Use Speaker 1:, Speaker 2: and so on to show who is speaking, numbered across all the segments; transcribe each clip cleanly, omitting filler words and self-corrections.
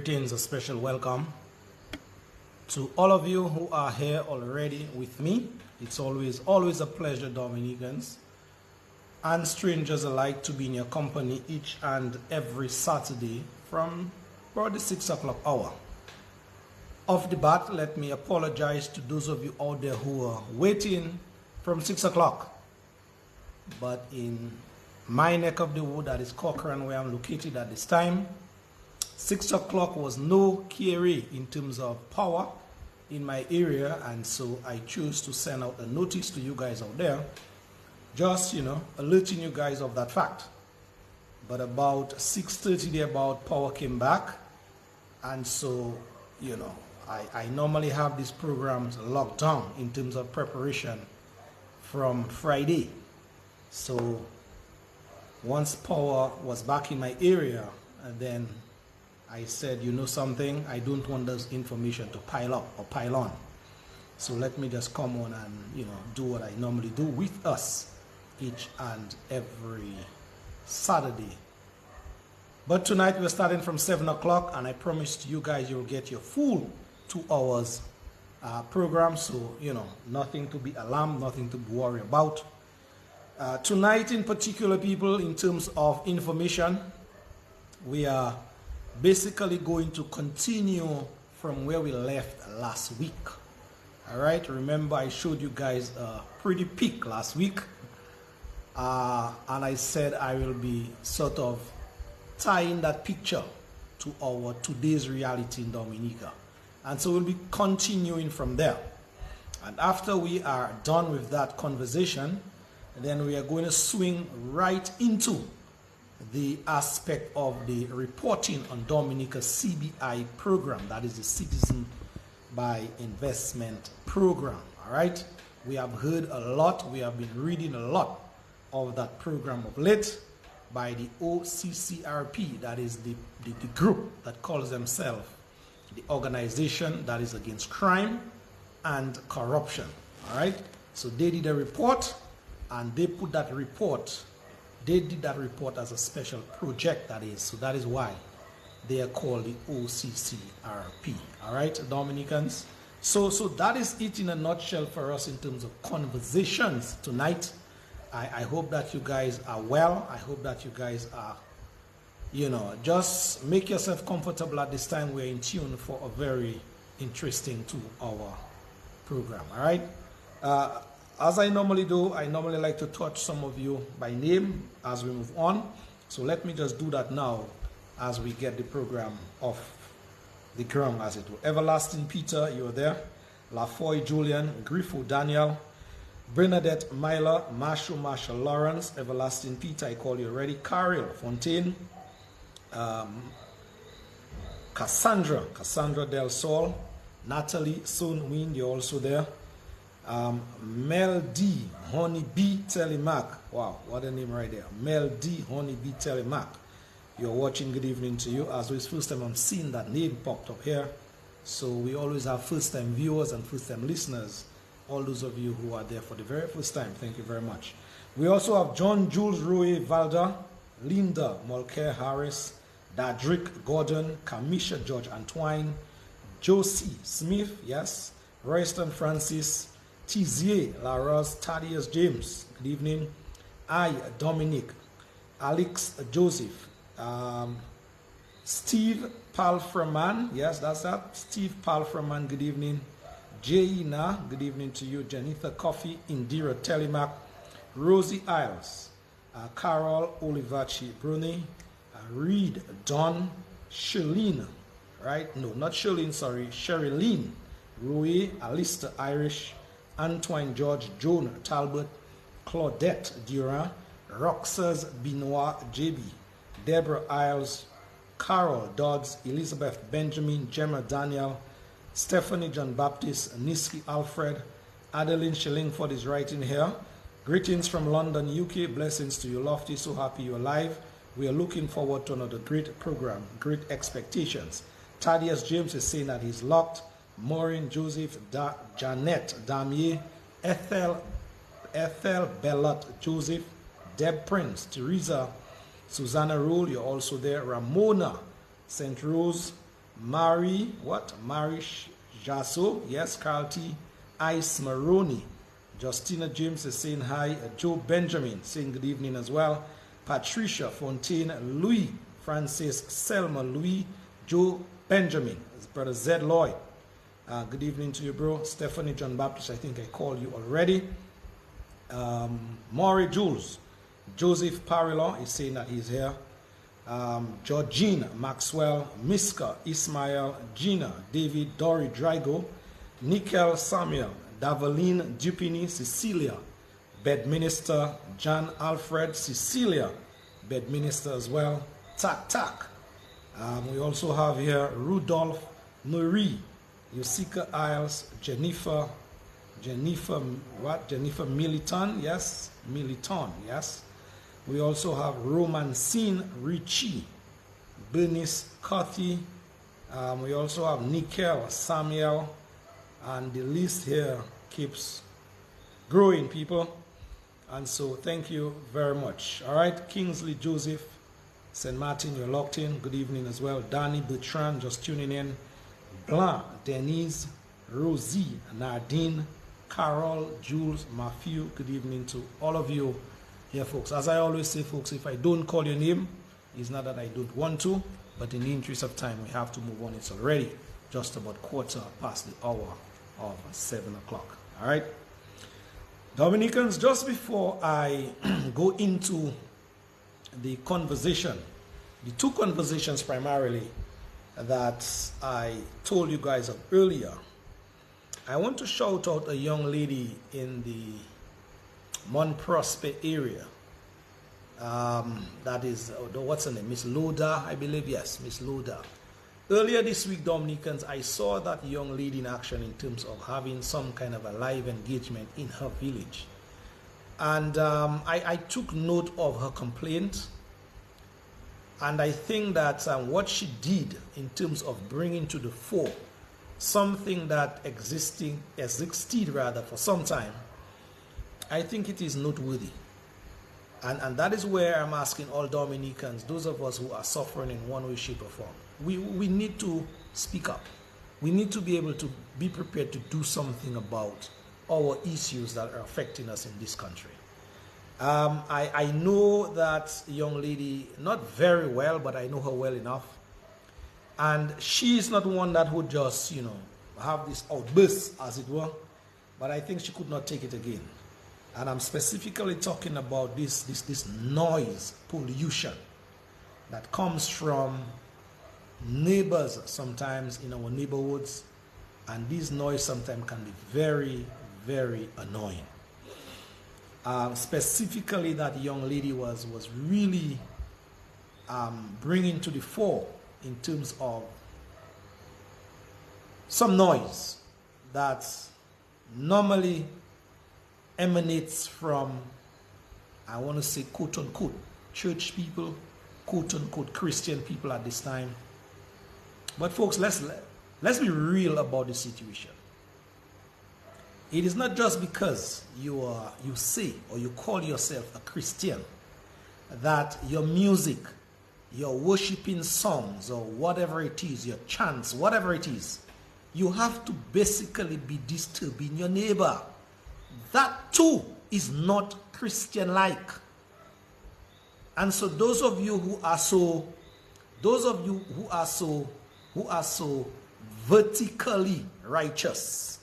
Speaker 1: Greetings, a special welcome to all of you who are here already with me. It's always a pleasure, Dominicans and strangers alike, to be in your company each and every Saturday from about the 6 o'clock hour. Off the bat, let me apologize to those of you out there who are waiting from 6 o'clock. But in my neck of the wood, that is Cochrane, where I'm located at this time, 6 o'clock was no carry in terms of power in my area, and so I chose to send out a notice to you guys out there, just alerting you guys of that fact. But about 6:30 there, about power came back, and so I normally have these programs locked down in terms of preparation from Friday. So once power was back in my area, and then I said, you know something, I don't want this information to pile up or pile on. So let me just come on and, do what I normally do with us each and every Saturday. But tonight we're starting from 7 o'clock, and I promised you guys you'll get your full 2 hours program. So, nothing to be alarmed, nothing to be worried about. Tonight in particular, people, in terms of information, we are basically going to continue from where we left last week. All right, remember I showed you guys a pretty peak last week, and I said I will be sort of tying that picture to our today's reality in Dominica, and so we'll be continuing from there. And after we are done with that conversation, then we are going to swing right into the aspect of the reporting on Dominica's CBI program, that is the Citizen by Investment program. All right, we have heard a lot, we have been reading a lot of that program of late by the OCCRP, that is the group that calls themselves the organization that is against crime and corruption. All right, so they did a report, and they put that report. They did that report as a special project, that is. So that is why they are called the OCCRP. All right, Dominicans. So that is it in a nutshell for us in terms of conversations tonight. I hope that you guys are well. I hope that you guys are, just make yourself comfortable at this time. We're in tune for a very interesting 2-hour program. All right. As I normally do, I normally like to touch some of you by name as we move on. So let me just do that now as we get the program off the ground, as it were. Everlasting Peter, you're there. Lafoy Julian, Griffo Daniel, Bernadette Myla, Marshall Lawrence, Everlasting Peter, I call you already. Carol Fontaine, Cassandra Del Sol, Natalie Sun Win, you're also there. Mel D, Honey B, Telemac. Wow, what a name right there. Mel D, Honey B, Telemac. You're watching, good evening to you. As it's first time I'm seeing that name popped up here. So we always have first time viewers and first time listeners. All those of you who are there for the very first time, thank you very much. We also have John Jules Roy Valda, Linda Mulcair Harris, Dadrick Gordon, Kamisha George Antoine, Josie Smith, yes, Royston Francis, Tizier Laros, Thaddeus James, good evening. I, Dominic, Alex Joseph, Steve Palfreman, yes, that's that. Steve Palfreman, good evening. Jaina, good evening to you. Janitha Coffee, Indira Telemac, Rosie Isles, Carol Olivachi Bruni, Reed Don, Sherlene, right? No, not Sherlene, sorry, Sherilyn, Rui, Alistair Irish, Antoine George, Joan Talbot, Claudette Durand, Roxas Benoit JB, Deborah Isles, Carol Dodds, Elizabeth Benjamin, Gemma Daniel, Stephanie John Baptist, Niski Alfred, Adeline Shillingford is writing here. Greetings from London, UK. Blessings to you, Lofty. So happy you're alive. We are looking forward to another great program, great expectations. Thaddeus James is saying that he's locked. Maureen Joseph, Janet Damier, Ethel Bellot Joseph, Deb Prince, Teresa, Susanna Rule, you're also there. Ramona St. Rose, Mary Jasso, yes, Carl T. Ice Maroney. Justina James is saying hi. Joe Benjamin saying good evening as well. Patricia Fontaine, Louis Francis, Selma, Louis, Joe Benjamin, his brother Zed Lloyd. Good evening to you, bro. Stephanie John Baptist, I think I called you already. Maury Jules, Joseph Parilon is saying that he's here. Georgine Maxwell, Miska, Ismail, Gina, David, Dory Drago, Nickel Samuel, Davaline Dupini, Cecilia, Bedminister, John Alfred, Cecilia, Bedminister as well, Tak. We also have here Rudolph Marie, Yusika Isles, Jennifer Militon, yes, yes. We also have Romancine Richie, Bernice Cothy. We also have Nickel Samuel, and the list here keeps growing, people. And so thank you very much. All right, Kingsley Joseph, St. Martin, you're locked in. Good evening as well. Danny Bertrand, just tuning in. Blanc, Denise, Rosie, Nadine, Carol, Jules, Matthew. Good evening to all of you here, folks. As I always say, folks, if I don't call your name, it's not that I don't want to, but in the interest of time, we have to move on. It's already just about quarter past the hour of 7 o'clock. All right, Dominicans, just before I go into the conversation, the two conversations primarily that I told you guys of earlier, I want to shout out a young lady in the Mont Prosper area. That is, what's her name? Miss Loda, I believe. Yes, Miss Loda. Earlier this week, Dominicans, I saw that young lady in action in terms of having some kind of a live engagement in her village. And I took note of her complaint. And I think that what she did in terms of bringing to the fore something that existed for some time, I think it is noteworthy. And that is where I'm asking all Dominicans, those of us who are suffering in one way, shape, or form, we need to speak up. We need to be able to be prepared to do something about our issues that are affecting us in this country. I know that young lady not very well, but I know her well enough. And she is not one that would just, have this outburst, as it were. But I think she could not take it again. And I'm specifically talking about this noise pollution that comes from neighbors sometimes in our neighborhoods. And this noise sometimes can be very, very annoying. Specifically, that young lady was really bringing to the fore in terms of some noise that normally emanates from, I want to say, quote unquote, church people, quote unquote, Christian people at this time. But folks, let's be real about the situation. It is not just because you say or you call yourself a Christian that your music, your worshiping songs, or whatever it is, your chants, whatever it is, you have to basically be disturbing your neighbor. That too is not Christian-like. And so those of you who are so vertically righteous,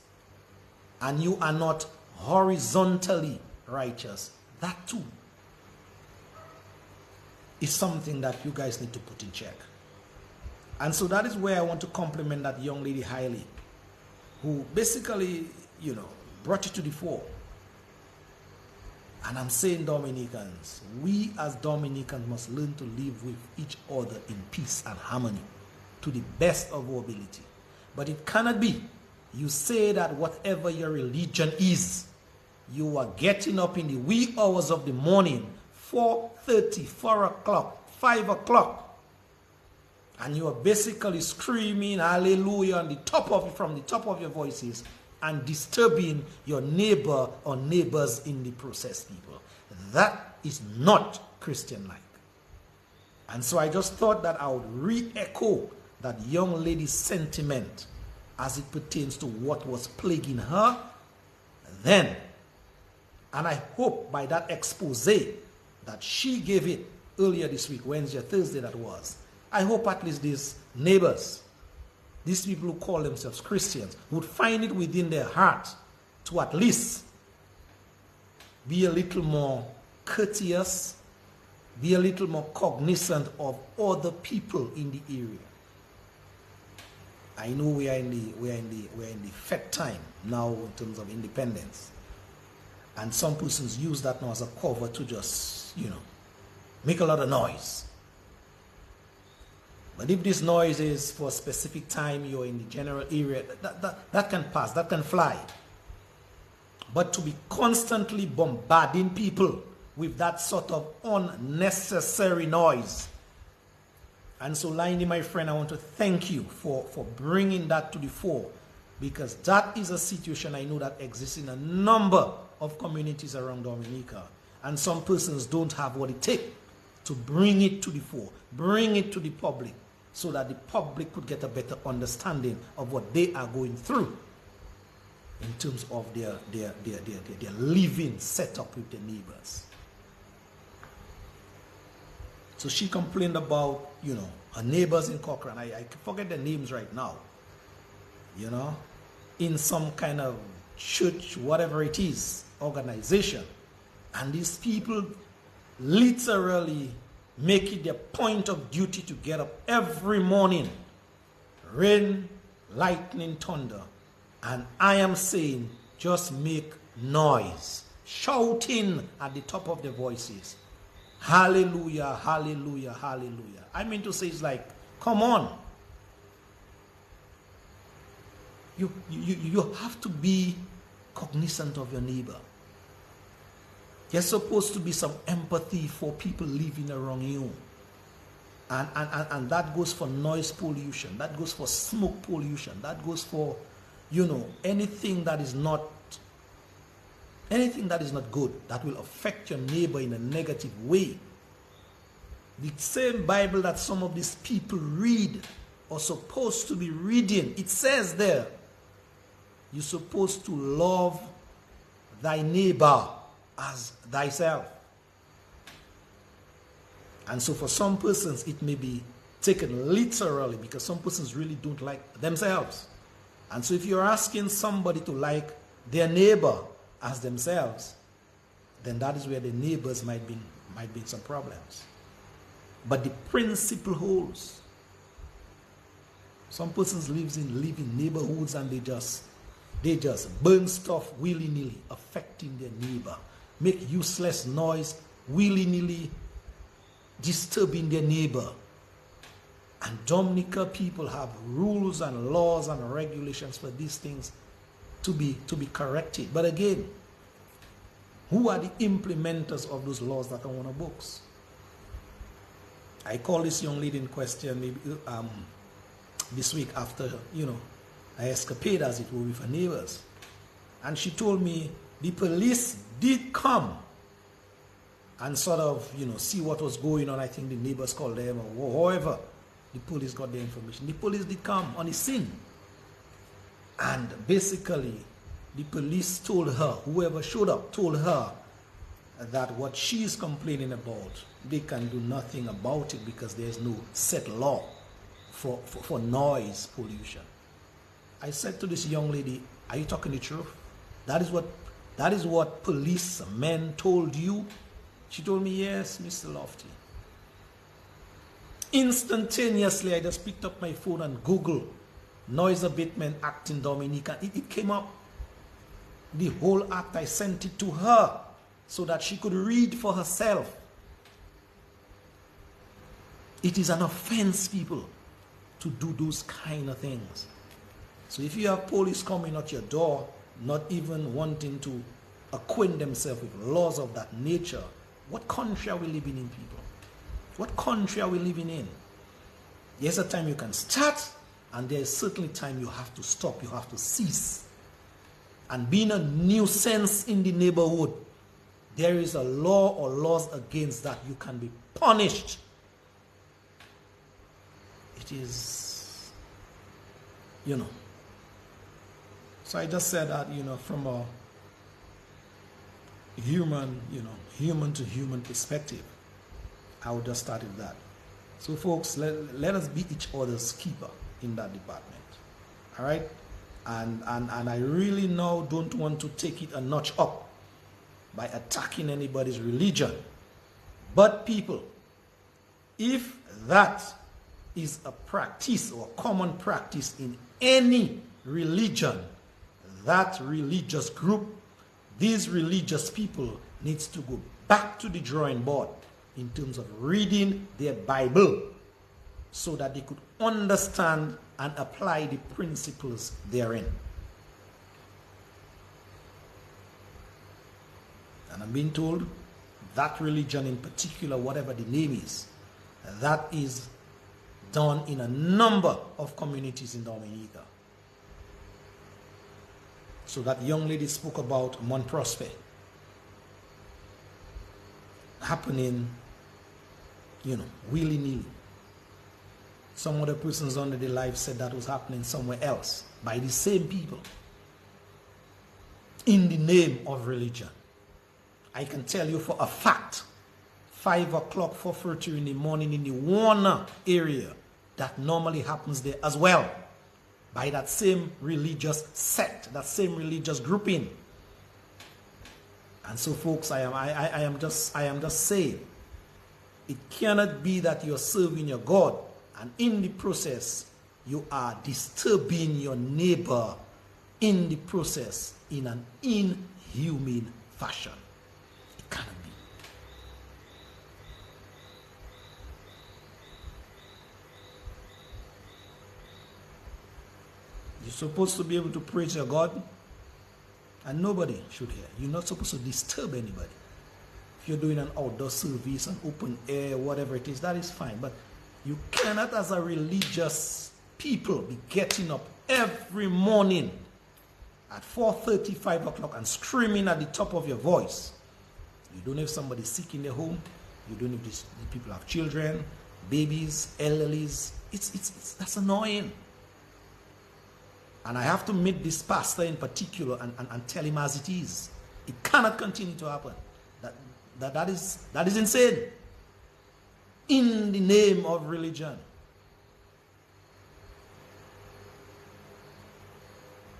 Speaker 1: and you are not horizontally righteous, that too is something that you guys need to put in check. And so that is where I want to compliment that young lady highly, who basically, brought it to the fore. And I'm saying, Dominicans, we as Dominicans must learn to live with each other in peace and harmony to the best of our ability. But it cannot be you say that whatever your religion is, you are getting up in the wee hours of the morning, 4:30, 4 o'clock, 5 o'clock, and you are basically screaming hallelujah from the top of your voices and disturbing your neighbor or neighbors in the process, people. That is not Christian-like. And so I just thought that I would re-echo that young lady's sentiment as it pertains to what was plaguing her then. And I hope by that expose that she gave it earlier this week, Wednesday or Thursday that was, I hope at least these neighbors, these people who call themselves Christians, would find it within their heart to at least be a little more courteous, be a little more cognizant of other people in the area. I know we are in the Fed time now in terms of independence, and some persons use that now as a cover to just, make a lot of noise. But if this noise is for a specific time, you're in the general area, that can pass, that can fly. But to be constantly bombarding people with that sort of unnecessary noise. And so, Lindy, my friend, I want to thank you for bringing that to the fore, because that is a situation I know that exists in a number of communities around Dominica. And some persons don't have what it takes to bring it to the fore, bring it to the public, so that the public could get a better understanding of what they are going through in terms of their living setup with their neighbors. So she complained about, her neighbors in Cochrane. I forget their names right now. In some kind of church, whatever it is, organization. And these people literally make it their point of duty to get up every morning, rain, lightning, thunder. And I am saying, just make noise, shouting at the top of their voices. Hallelujah, hallelujah, hallelujah. I mean to say, it's like, come on. You have to be cognizant of your neighbor. There's supposed to be some empathy for people living around you. And that goes for noise pollution. That goes for smoke pollution. That goes for, anything that is not good, that will affect your neighbor in a negative way. The same Bible that some of these people read or supposed to be reading, it says there, you're supposed to love thy neighbor as thyself. And so for some persons, it may be taken literally, because some persons really don't like themselves. And so if you're asking somebody to like their neighbor as themselves, then that is where the neighbors might be some problems. But the principle holds. Some persons live in neighborhoods and they just burn stuff willy-nilly, affecting their neighbor, make useless noise willy-nilly, disturbing their neighbor. And Dominica people have rules and laws and regulations for these things to be corrected. But again, who are the implementers of those laws that are on the books? I call this young lady in question maybe this week after, I escapade, as it were, with her neighbors. And she told me the police did come and sort of, see what was going on. I think the neighbors called them, or however the police got the information. The police did come on the scene. And basically, the police told her, whoever showed up, told her that what she is complaining about, they can do nothing about it because there's no set law for noise pollution. I said to this young lady, are you talking the truth? That is what policemen told you? She told me, yes, Mr. Lofty. Instantaneously, I just picked up my phone and Googled Noise Abatement Act in Dominica. It came up. The whole act, I sent it to her so that she could read for herself. It is an offense, people, to do those kind of things. So if you have police coming at your door, not even wanting to acquaint themselves with laws of that nature, what country are we living in, people? What country are we living in? There's a time you can start, and there's certainly time you have to stop, you have to cease. And being a nuisance in the neighborhood, there is a law or laws against that. You can be punished. It is you know. So I just said that, you know, from a human, you know, human to human perspective, I would just start with that. So folks, let us be each other's keeper in that department. All right? And I really now don't want to take it a notch up by attacking anybody's religion. But people, if that is a practice or a common practice in any religion, that religious group, these religious people needs to go back to the drawing board in terms of reading their Bible so that they could understand and apply the principles therein. And I'm being told that religion in particular, whatever the name is, that is done in a number of communities in Dominica. So that young lady spoke about Mont Prosper happening, you know, willy-nilly. Some other persons under the life said that was happening somewhere else by the same people in the name of religion. I can tell you for a fact, 5 o'clock, 4:30 in the morning in the Warner area, that normally happens there as well, by that same religious sect, that same religious grouping. And so folks, I am just saying, it cannot be that you're serving your God and in the process you are disturbing your neighbor in the process in an inhumane fashion. It cannot be. You're supposed to be able to praise your God, and nobody should hear. You're not supposed to disturb anybody. If you're doing an outdoor service, an open air, whatever it is, that is fine. But you cannot, as a religious people, be getting up every morning at 4:30, 5 o'clock and screaming at the top of your voice. You don't know if somebody's sick in their home. You don't know if the people have children, babies, elderlies. That's annoying. And I have to meet this pastor in particular and tell him as it is. It cannot continue to happen. That is insane. In the name of religion.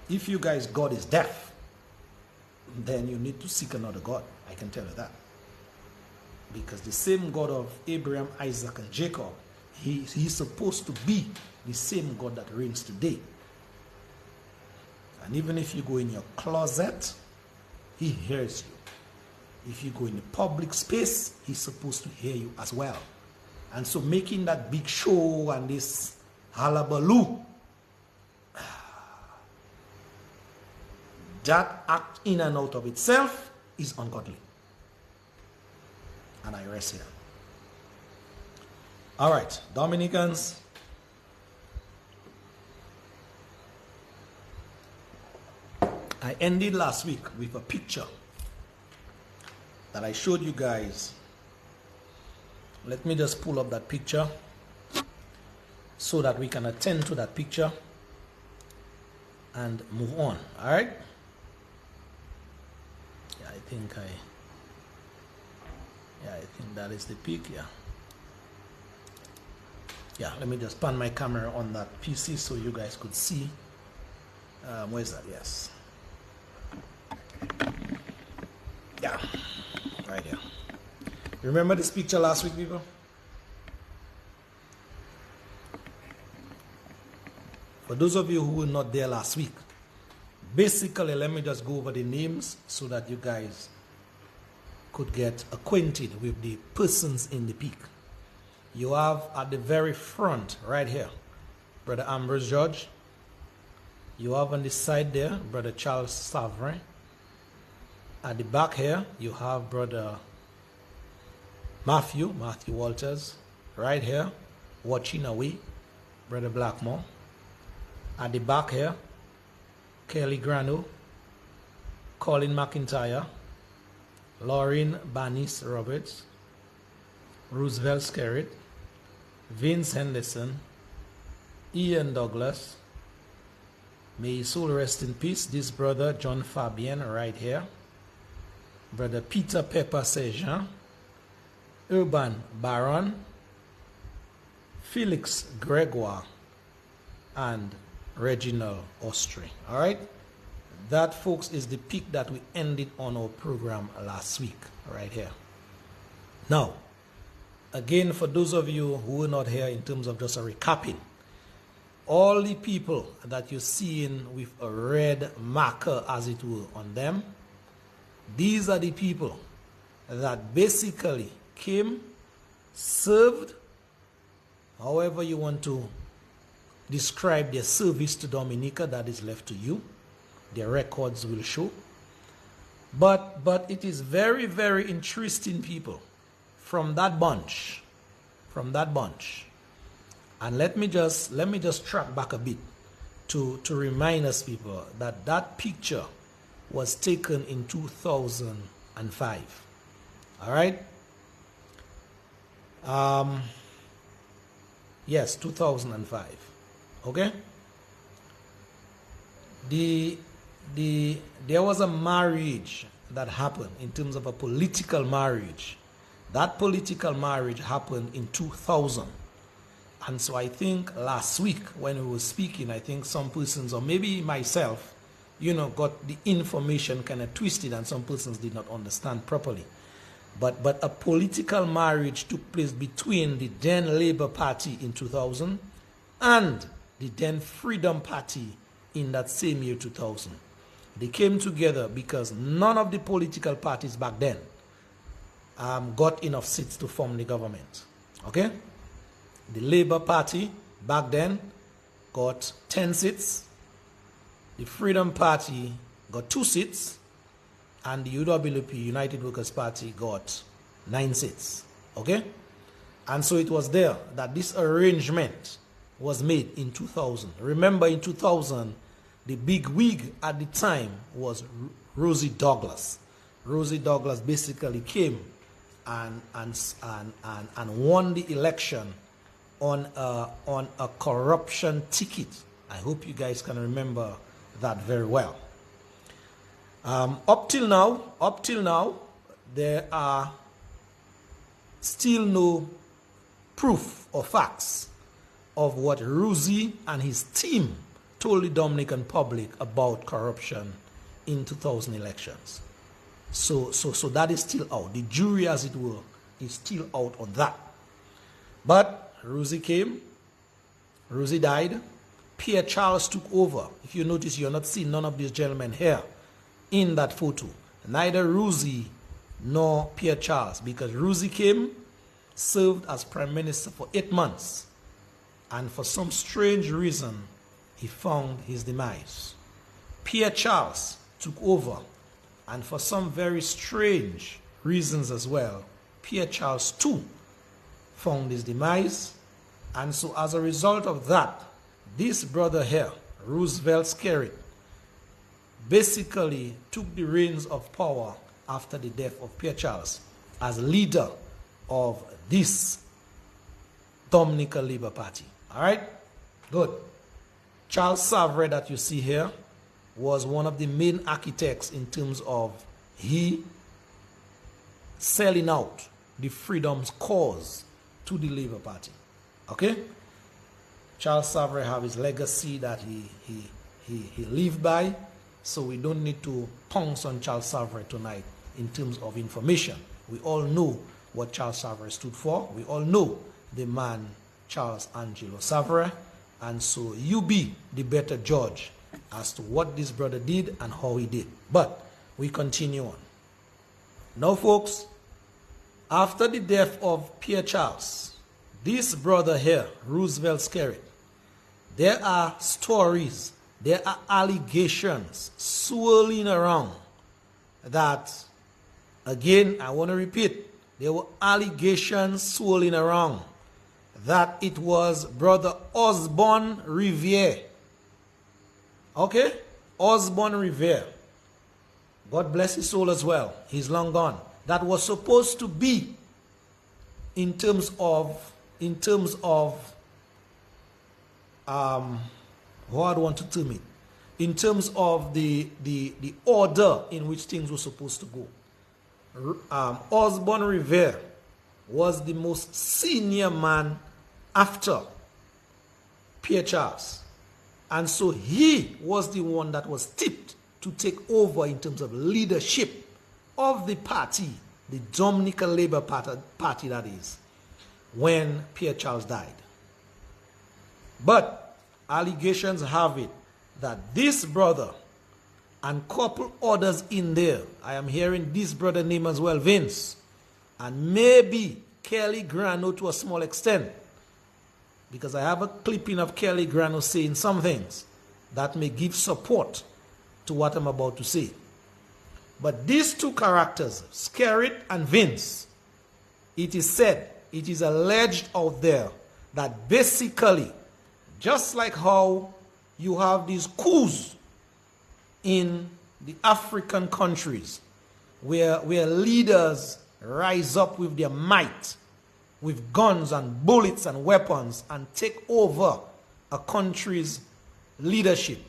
Speaker 1: If you guys' God is deaf, then you need to seek another God. I can tell you that. Because the same God of Abraham, Isaac, and Jacob, he's supposed to be the same God that reigns today. And even if you go in your closet, he hears you. If you go in a public space, he's supposed to hear you as well. And so making that big show and this hullabaloo, that act in and out of itself is ungodly. And I rest here. All right, Dominicans. I ended last week with a picture that I showed you guys. Let me just pull up that picture so that we can attend to that picture and move on. All right? Yeah, I think that is the peak. Yeah, let me just pan my camera on that PC so you guys could see. Where's that? Yes. Yeah, right here. Remember this picture last week, people? For those of you who were not there last week, basically, let me just go over the names so that you guys could get acquainted with the persons in the peak. You have at the very front, right here, Brother Ambrose George. You have on the side there, Brother Charles Savrin. At the back here, you have Brother Matthew Walters. Right here, watching away, Brother Blackmore. At the back here, Kelly Grano, Colin McIntyre, Lauren Banis Roberts, Roosevelt Skerritt, Vince Henderson, Ian Douglas, May his soul rest in peace. This brother, John Fabian, right here. Brother Peter Pepper Sejean. Urban Baron. Felix Gregoire. And Reginald Austri. All right? That, folks, is the peak that we ended on our program last week, right here. Now, again, for those of you who were not here, in terms of just a recapping, all the people that you're seeing with a red marker, as it were, on them, these are the people that basically came, served, however you want to describe their service to Dominica, that is left to you. Their records will show. But it is very, very interesting people from that bunch. And let me just track back a bit to remind us, people, that that picture was taken in 2005. All right? Yes, 2005. Okay? There was a marriage that happened in terms of a political marriage. That political marriage happened in 2000. And so I think last week when we were speaking, I think some persons, or maybe myself, got the information kind of twisted, and some persons did not understand properly. But a political marriage took place between the then Labour Party in 2000 and the then Freedom Party in that same year, 2000. They came together because none of the political parties back then got enough seats to form the government. Okay? The Labour Party back then got 10 seats. The Freedom Party got 2 seats. And the UWP, United Workers' Party, got 9 seats. Okay? And so it was there that this arrangement was made in 2000. Remember, in 2000, the big wig at the time was Rosie Douglas. Rosie Douglas basically came and won the election on a corruption ticket. I hope you guys can remember that very well. Up till now, there are still no proof or facts of what Rosie and his team told the Dominican public about corruption in 2000 elections. So that is still out. The jury, as it were, is still out on that. But Rosie came, Rosie died, Pierre Charles took over. If you notice, you're not seeing none of these gentlemen here in that photo. Neither Rosie nor Pierre Charles, because Rosie came, served as Prime Minister for 8 months, and for some strange reason, he found his demise. Pierre Charles took over, and for some very strange reasons as well, Pierre Charles too found his demise. And so as a result of that, this brother here, Roosevelt Skerrit, basically took the reins of power after the death of Pierre Charles as leader of this Dominica Labour Party. All right? Good. Charles Savre that you see here was one of the main architects in terms of he selling out the freedom's cause to the Labour Party. Okay? Charles Savre have his legacy that he lived by, so we don't need to pounce on Charles Savre tonight in terms of information. We all know what Charles Savre stood for. We all know the man Charles Angelo Savre, and so you be the better judge as to what this brother did and how he did. But we continue on. Now, folks, after the death of Pierre Charles, this brother here, Roosevelt Skerrit, there are stories, there are allegations swirling around that, again, I want to repeat, there were allegations swirling around that it was brother Osborne Riviere. Okay? Osborne Riviere. God bless his soul as well. He's long gone. That was supposed to be in terms of how I want to term it. in terms of the order in which things were supposed to go. Osborne Rivere was the most senior man after Pierre Charles. And so he was the one that was tipped to take over in terms of leadership of the party, the Dominican Labour Party that is, when Pierre Charles died. But allegations have it that this brother and couple others in there, I am hearing this brother name as well, Vince, and maybe Kelly Grano to a small extent, because I have a clipping of Kelly Grano saying some things that may give support to what I'm about to say. But these two characters, Skerrit and Vince, it is said, it is alleged out there that basically, just like how you have these coups in the African countries where leaders rise up with their might, with guns and bullets and weapons, and take over a country's leadership.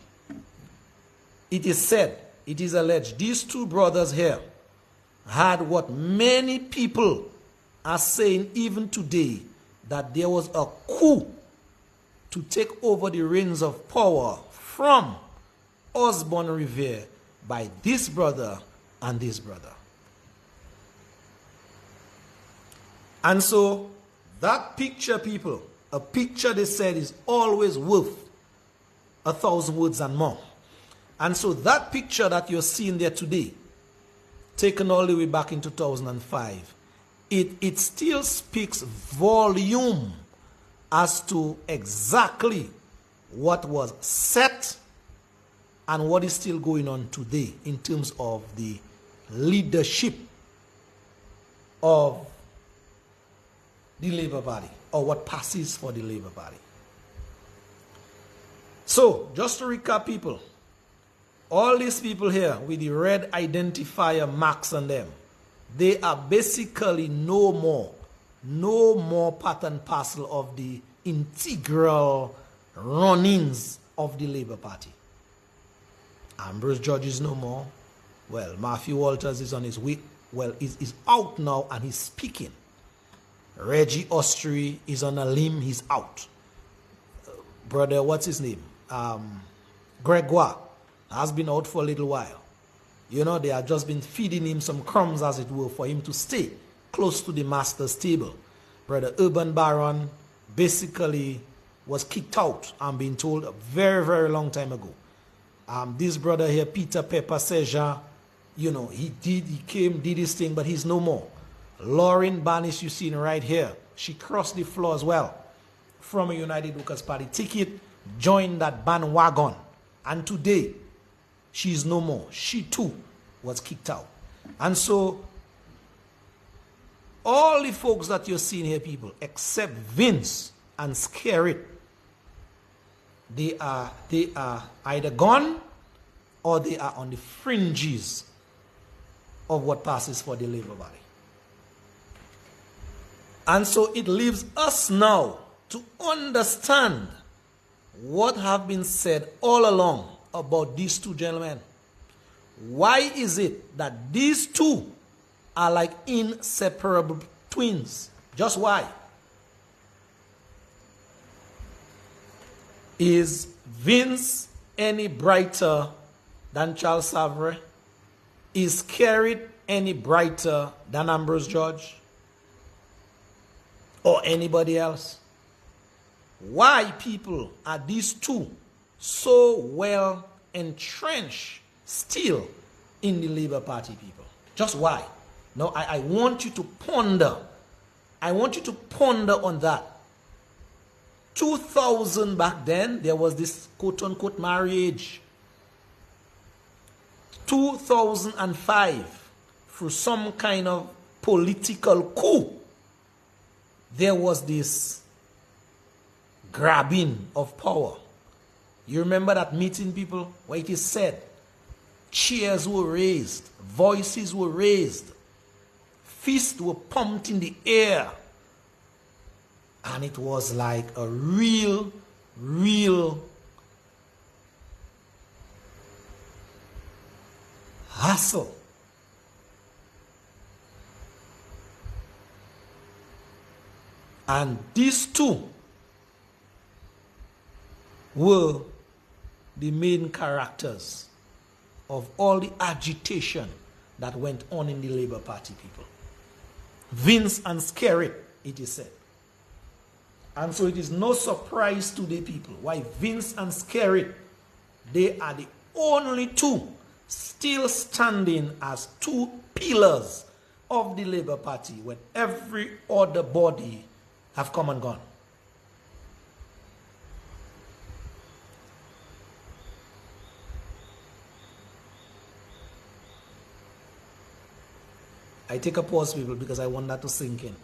Speaker 1: It is said, it is alleged, these two brothers here had what many people are saying even today, that there was a coup to take over the reins of power from Osborne Rivere by this brother and this brother. And so that picture, people, a picture they said is always worth 1,000 words and more. And so that picture that you're seeing there today, taken all the way back in 2005, it still speaks volume as to exactly what was set and what is still going on today in terms of the leadership of the Labour Party, or what passes for the Labour Party. So, just to recap, people, all these people here with the red identifier marks on them, they are basically no more part and parcel of the integral run-ins of the Labour Party. Ambrose George is no more. Well, Matthew Walters is on his way. Well, he's out now and he's speaking. Reggie Ostry is on a limb, he's out. Brother, what's his name? Gregoire has been out for a little while. You know, they have just been feeding him some crumbs, as it were, for him to stay close to the master's table. Brother Urban Baron basically was kicked out, I'm being told, a very, very long time ago. This brother here, Peter Pepper Seja, you know, he came, did his thing, but he's no more. Lauren Barnish, you see right here, she crossed the floor as well from a United Workers Party ticket, joined that bandwagon, and today she's no more. She too was kicked out. And so all the folks that you're seeing here, people, except Vince and Skerrit, they are either gone or they are on the fringes of what passes for the Labour Party. And so it leaves us now to understand what have been said all along about these two gentlemen. Why is it that these two are like inseparable twins? Just why? Is Vince any brighter than Charles Savre? Is Skerrit any brighter than Ambrose George? Or anybody else? Why, people, are these two so well entrenched still in the Labour Party, people? Just why? Now, I want you to ponder. I want you to ponder on that. 2000 back then, there was this quote-unquote marriage. 2005, through some kind of political coup, there was this grabbing of power. You remember that meeting, people, where it is said, cheers were raised, voices were raised, fists were pumped in the air, and it was like a real hustle. And these two were the main characters of all the agitation that went on in the Labour Party, people. Vince and Skerrit, it is said. And so it is no surprise to the people why Vince and Skerrit, they are the only two still standing as two pillars of the Labour Party when every other body have come and gone. I take a pause, people, because I want that to sink in.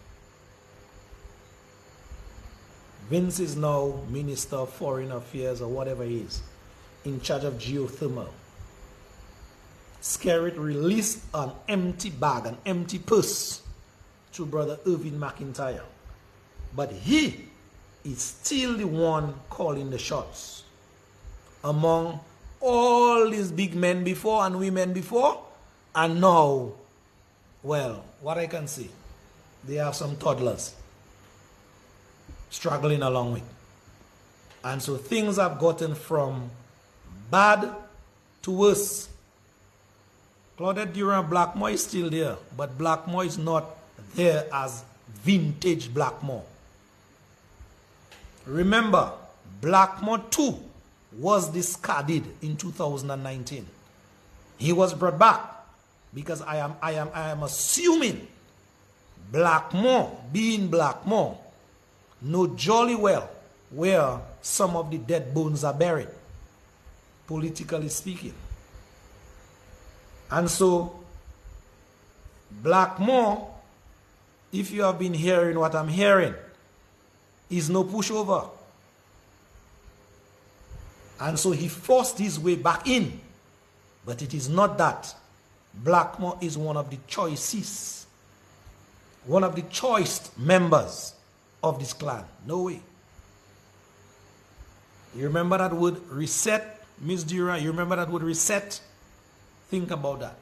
Speaker 1: Vince is now Minister of Foreign Affairs or whatever he is, in charge of geothermal. Skerrit released an empty bag, an empty purse to Brother Irving McIntyre. But he is still the one calling the shots. Among all these big men before and women before, and now, well, what I can see, they have some toddlers struggling along with. And so things have gotten from bad to worse. Claudette Durand Blackmore is still there, but Blackmore is not there as vintage Blackmore. Remember, Blackmore too was discarded in 2019. He was brought back because I am assuming Blackmore, being Blackmore, know jolly well where some of the dead bones are buried, politically speaking. And so, Blackmore, if you have been hearing what I'm hearing, is no pushover. And so he forced his way back in. But it is not that. Blackmore is one of the choicest, one of the choicest members of this clan. No way. You remember that word reset, Miss Dura? You remember that word reset? Think about that.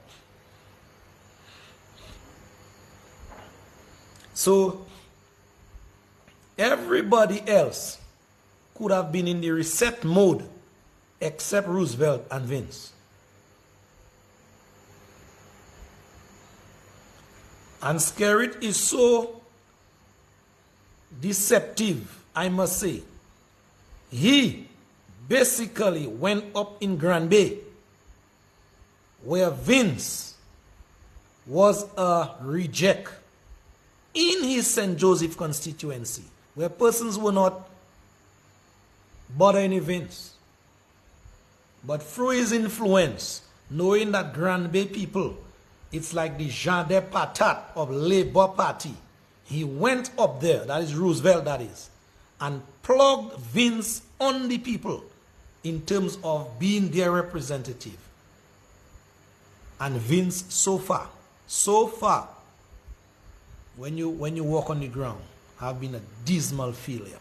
Speaker 1: So, everybody else could have been in the reset mode except Roosevelt and Vince. And Skerrit is so deceptive, I must say. He basically went up in Grand Bay where Vince was a reject in his St. Joseph constituency, where persons were not bothering Vince. But through his influence, knowing that Grand Bay people, it's like the Jean de Patat of Labour Party, he went up there, that is Roosevelt that is, and plugged Vince on the people in terms of being their representative. And Vince, so far, when you walk on the ground, have been a dismal failure.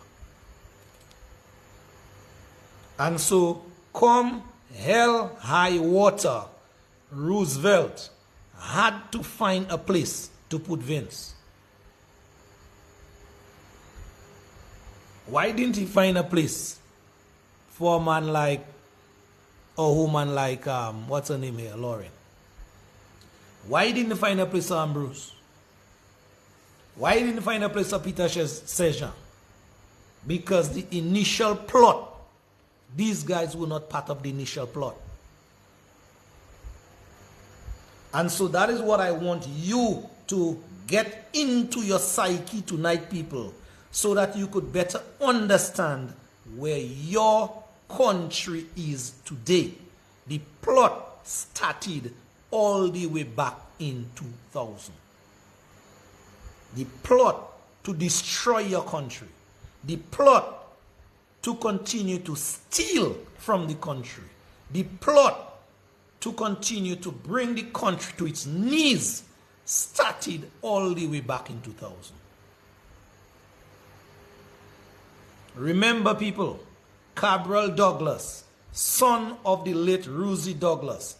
Speaker 1: And so, come hell, high water, Roosevelt had to find a place to put Vince. Why didn't he find a place for a man like, a woman like, what's her name here, Lauren? Why didn't he find a place for Ambrose? Why didn't he find a place for Peter Sejean? Because the initial plot, these guys were not part of the initial plot. And so that is what I want you to get into your psyche tonight, people, so that you could better understand where your country is today. The plot started all the way back in 2000. The plot to destroy your country. The plot to continue to steal from the country. The plot to continue to bring the country to its knees started all the way back in 2000. Remember, people, Cabral Douglas, son of the late Rosie Douglas,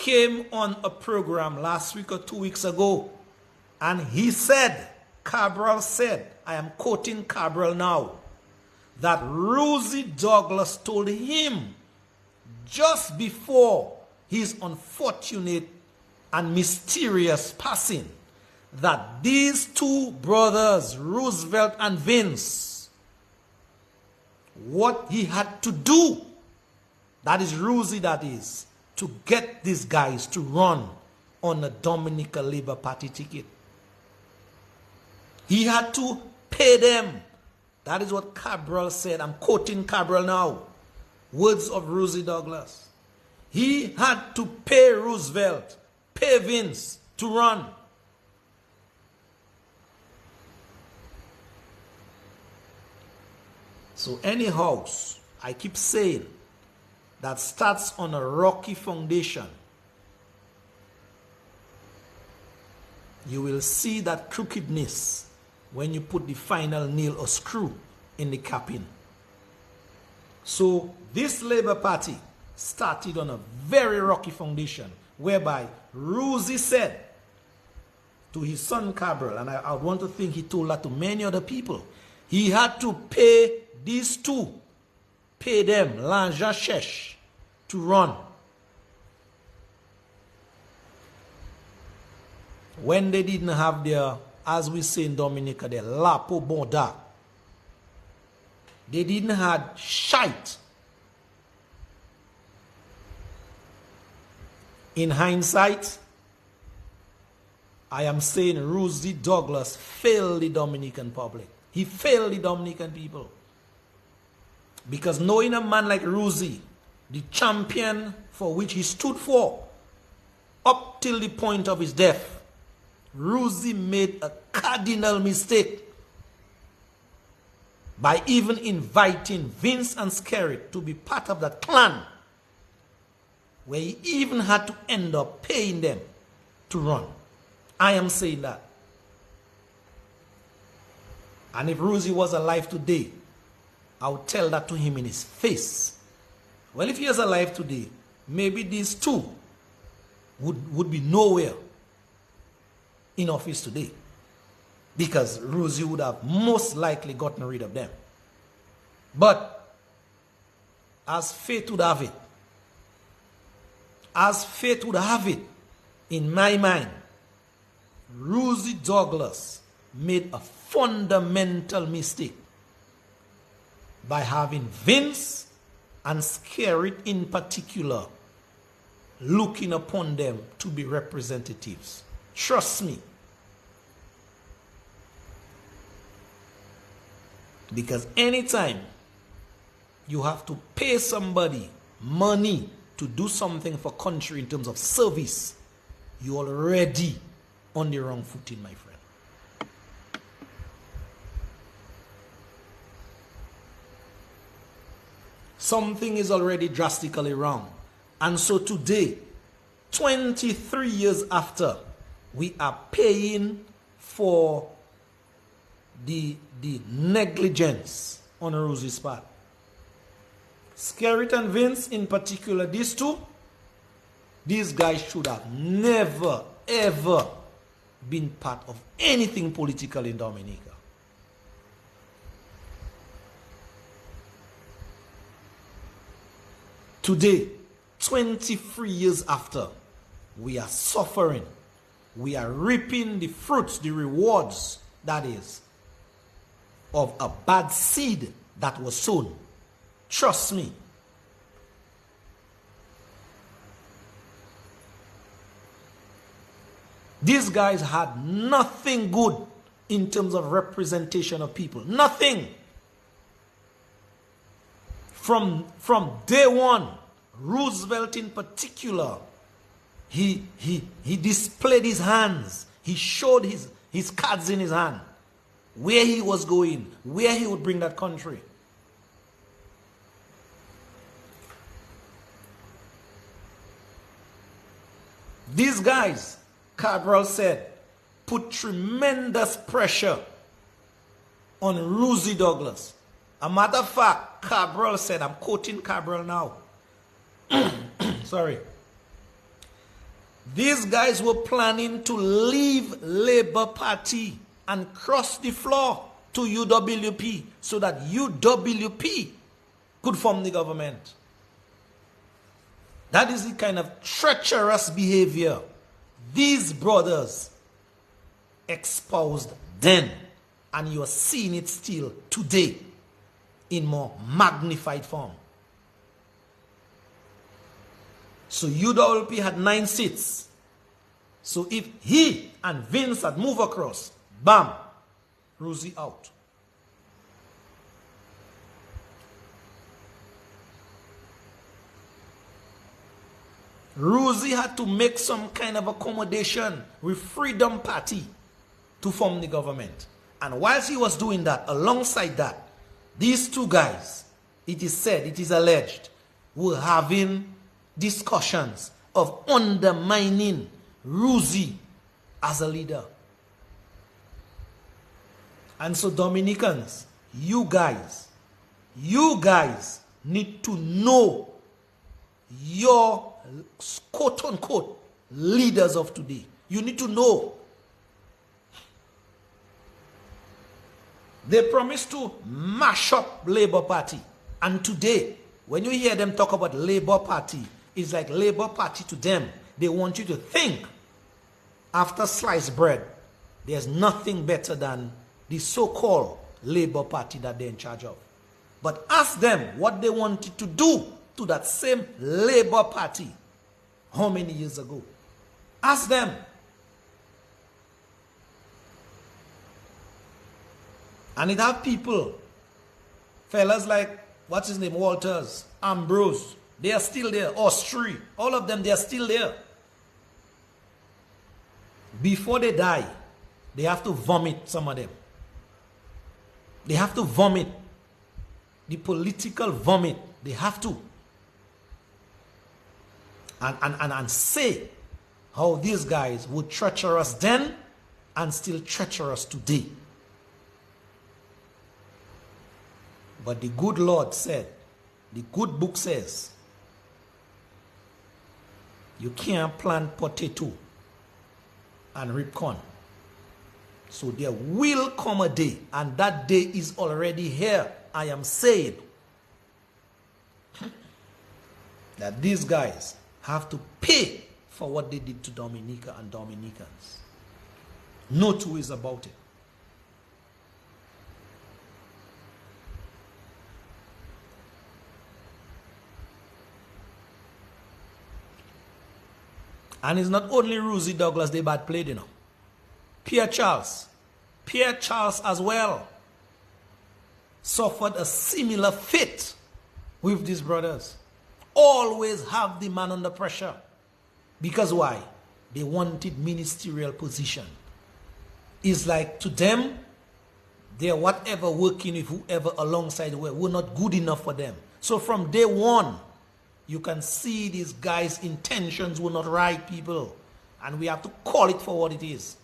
Speaker 1: came on a program last week or 2 weeks ago, and he said, Cabral said, I am quoting Cabral now, that Rosie Douglas told him just before his unfortunate and mysterious passing that these two brothers, Roosevelt and Vince, what he had to do, that is Rosie, that is, to get these guys to run on the Dominican Labour Party ticket. He had to pay them. That is what Cabral said. I'm quoting Cabral now. Words of Rosie Douglas. He had to pay Roosevelt, pay Vince to run. So any house, I keep saying, that starts on a rocky foundation, you will see that crookedness when you put the final nail or screw in the capping. So this Labour Party started on a very rocky foundation, whereby Rosie said to his son Cabral, and I want to think he told that to many other people, he had to pay these two, pay them, Lanjachesh, to run. When they didn't have their, as we say in Dominica, their lapo bonda, they didn't have shite. In hindsight, I am saying Rosie Douglas failed the Dominican public. He failed the Dominican people. Because knowing a man like Rosie, the champion for which he stood for, up till the point of his death, Rosie made a cardinal mistake by even inviting Vince and Skerritt to be part of that clan, where he even had to end up paying them to run. I am saying that. And if Rosie was alive today, I would tell that to him in his face. Well, if he is alive today, maybe these two would be nowhere in office today, because Rosie would have most likely gotten rid of them. But as fate would have it, in my mind, Rosie Douglas made a fundamental mistake by having Vince and Skerritt in particular looking upon them to be representatives. Trust me. Because anytime you have to pay somebody money to do something for country in terms of service, you're already on the wrong footing, my friend. Something is already drastically wrong. And so today, 23 years after, we are paying for the negligence on Rosie's part. Skerritt and Vince in particular, these two, these guys should have never, ever been part of anything political in Dominica. Today, 23 years after, we are suffering. We are reaping the fruits, the rewards, that is, of a bad seed that was sown. Trust me. These guys had nothing good in terms of representation of people. Nothing. From day one, Roosevelt in particular, he displayed his hands. He showed his cards in his hand, where he was going, where he would bring that country. These guys, Cabral said, put tremendous pressure on Rosie Douglas. A matter of fact, Cabral said, I'm quoting Cabral now. Sorry. These guys were planning to leave Labour Party and cross the floor to UWP so that UWP could form the government. That is the kind of treacherous behavior these brothers exposed then, and you are seeing it still today in more magnified form. So UWP had 9 seats. So if he and Vince had moved across, bam, Rosie out. Rosie had to make some kind of accommodation with Freedom Party to form the government. And whilst he was doing that, alongside that, these two guys, it is said, it is alleged, were having discussions of undermining Rosie as a leader. And so Dominicans, you guys need to know your quote-unquote leaders of today. You need to know. They promised to mash up Labour Party. And today, when you hear them talk about Labour Party, it's like Labour Party to them. They want you to think, after sliced bread, there's nothing better than the so-called Labour Party that they're in charge of. But ask them what they wanted to do to that same Labour Party how many years ago. Ask them. And it have people, fellas like, what's his name, Walters, Ambrose, they are still there, Ostry, all of them, they are still there. Before they die, they have to vomit some of them. They have to vomit. The political vomit, they have to. And say how these guys would treacherous then and still treacherous today. But the good Lord said, the good book says, you can't plant potato and reap corn. So there will come a day, and that day is already here. I am saying that these guys have to pay for what they did to Dominica and Dominicans. No two ways about it. And it's not only Rosie Douglas they bad played, you know. Pierre Charles as well suffered a similar fate with these brothers. Always have the man under pressure. Because why? They wanted ministerial position. It's like to them, they're whatever working with whoever alongside the way were not good enough for them. So from day one, you can see these guys' intentions were not right, people. And we have to call it for what it is.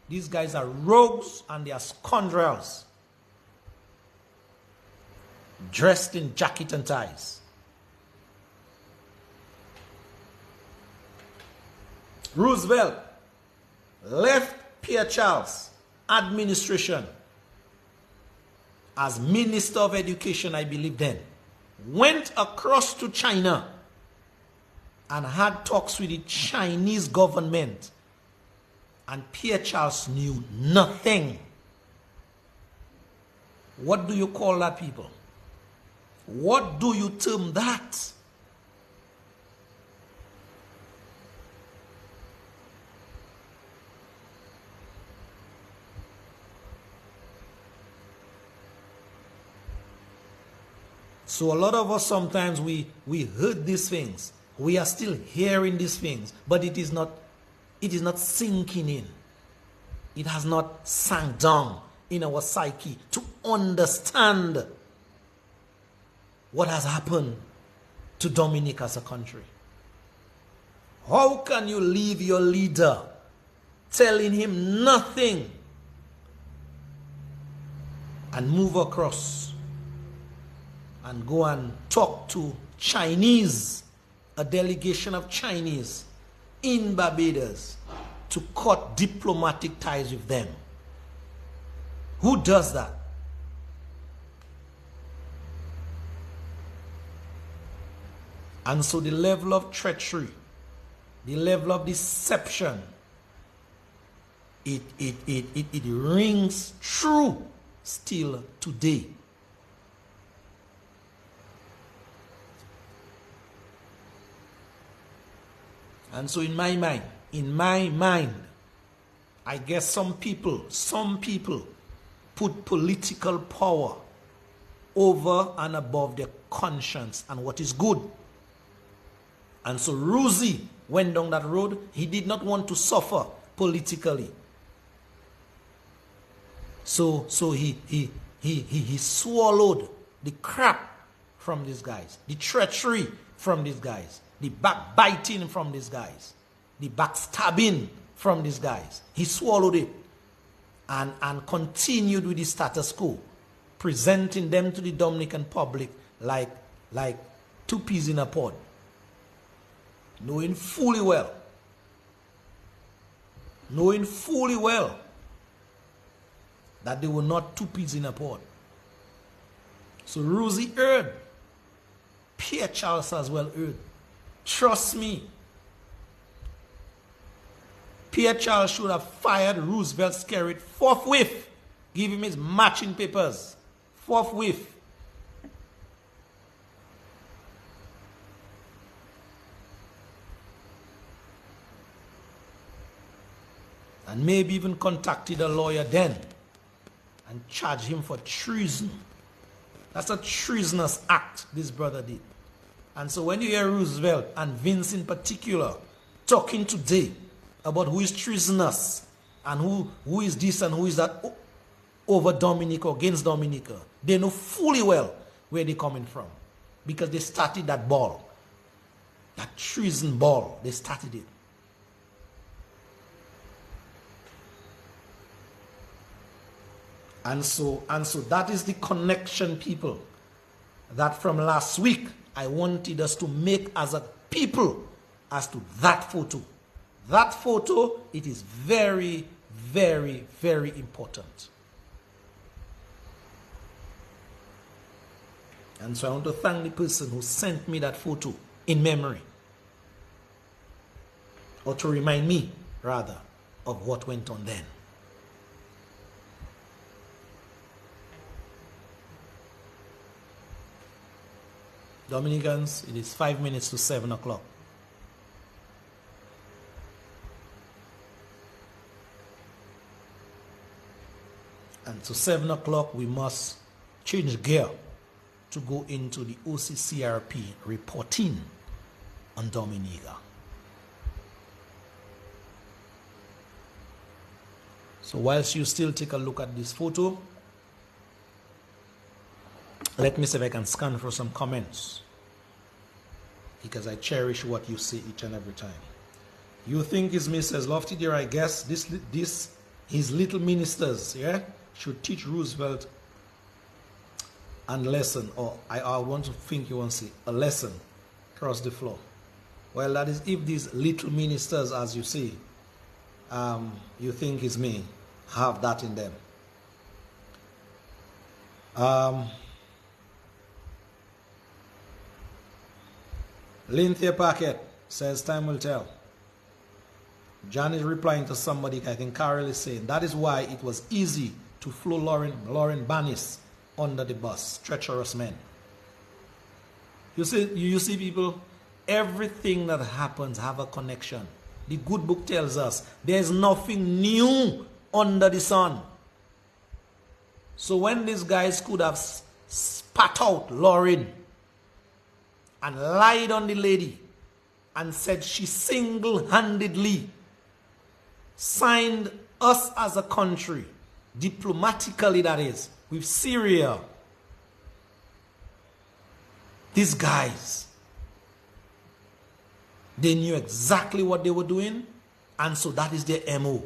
Speaker 1: These guys are rogues and they are scoundrels. Dressed in jacket and ties. Roosevelt left Pierre Charles' administration as Minister of Education, I believe then. Went across to China and had talks with the Chinese government. And Pierre Charles knew nothing. What do you call that, people? What do you term that? So a lot of us sometimes we heard these things. We are still hearing these things, but it is not sinking in. It has not sunk down in our psyche to understand what has happened to Dominica as a country. How can you leave your leader telling him nothing and move across and go and talk to Chinese, a delegation of Chinese, in Barbados to cut diplomatic ties with them. Who does that? And so the level of treachery, the level of deception, it rings true still today. And so in my mind, I guess some people put political power over and above their conscience and what is good. And so Ruzi went down that road. He did not want to suffer politically. So he swallowed the crap from these guys, the treachery from these guys, the backbiting from these guys, the backstabbing from these guys. He swallowed it and continued with the status quo, presenting them to the Dominican public like two peas in a pod, knowing fully well that they were not two peas in a pod. So Ruzi heard. Pierre Charles as well heard. Trust me. Pierre Charles should have fired Roosevelt Skerrit forthwith. Give him his matching papers. Forthwith. And maybe even contacted a lawyer then and charged him for treason. That's a treasonous act this brother did. And so when you hear Roosevelt and Vince in particular talking today about who is treasonous and who is this and who is that over Dominica or against Dominica, they know fully well where they're coming from, because they started that ball, that treason ball. They started it. And so that is the connection, people, that from last week I wanted us to make as a people as to that photo. That photo, it is very, very, very important. And so I want to thank the person who sent me that photo in memory, or to remind me, rather, of what went on then. Dominicans, it is 5 minutes to 7 o'clock. And to 7 o'clock, we must change gear to go into the OCCRP reporting on Dominica. So whilst you still take a look at this photo, let me see if I can scan for some comments, because I cherish what you say each and every time. You think it's me, says Lofty dear, I guess his little ministers, yeah, should teach Roosevelt and lesson, or I want to think you want to say a lesson across the floor. Well, that is if these little ministers, as you say, you think it's me, have that in them. Lynthia Packet says time will tell. John is replying to somebody, I think Carol is saying, that is why it was easy to flow Lauren Bannis under the bus. Treacherous men. You see people, everything that happens have a connection. The good book tells us there's nothing new under the sun. So when these guys could have spat out Lauren and lied on the lady and said she single-handedly signed us as a country, diplomatically that is, with Syria, these guys, they knew exactly what they were doing, and so that is their MO.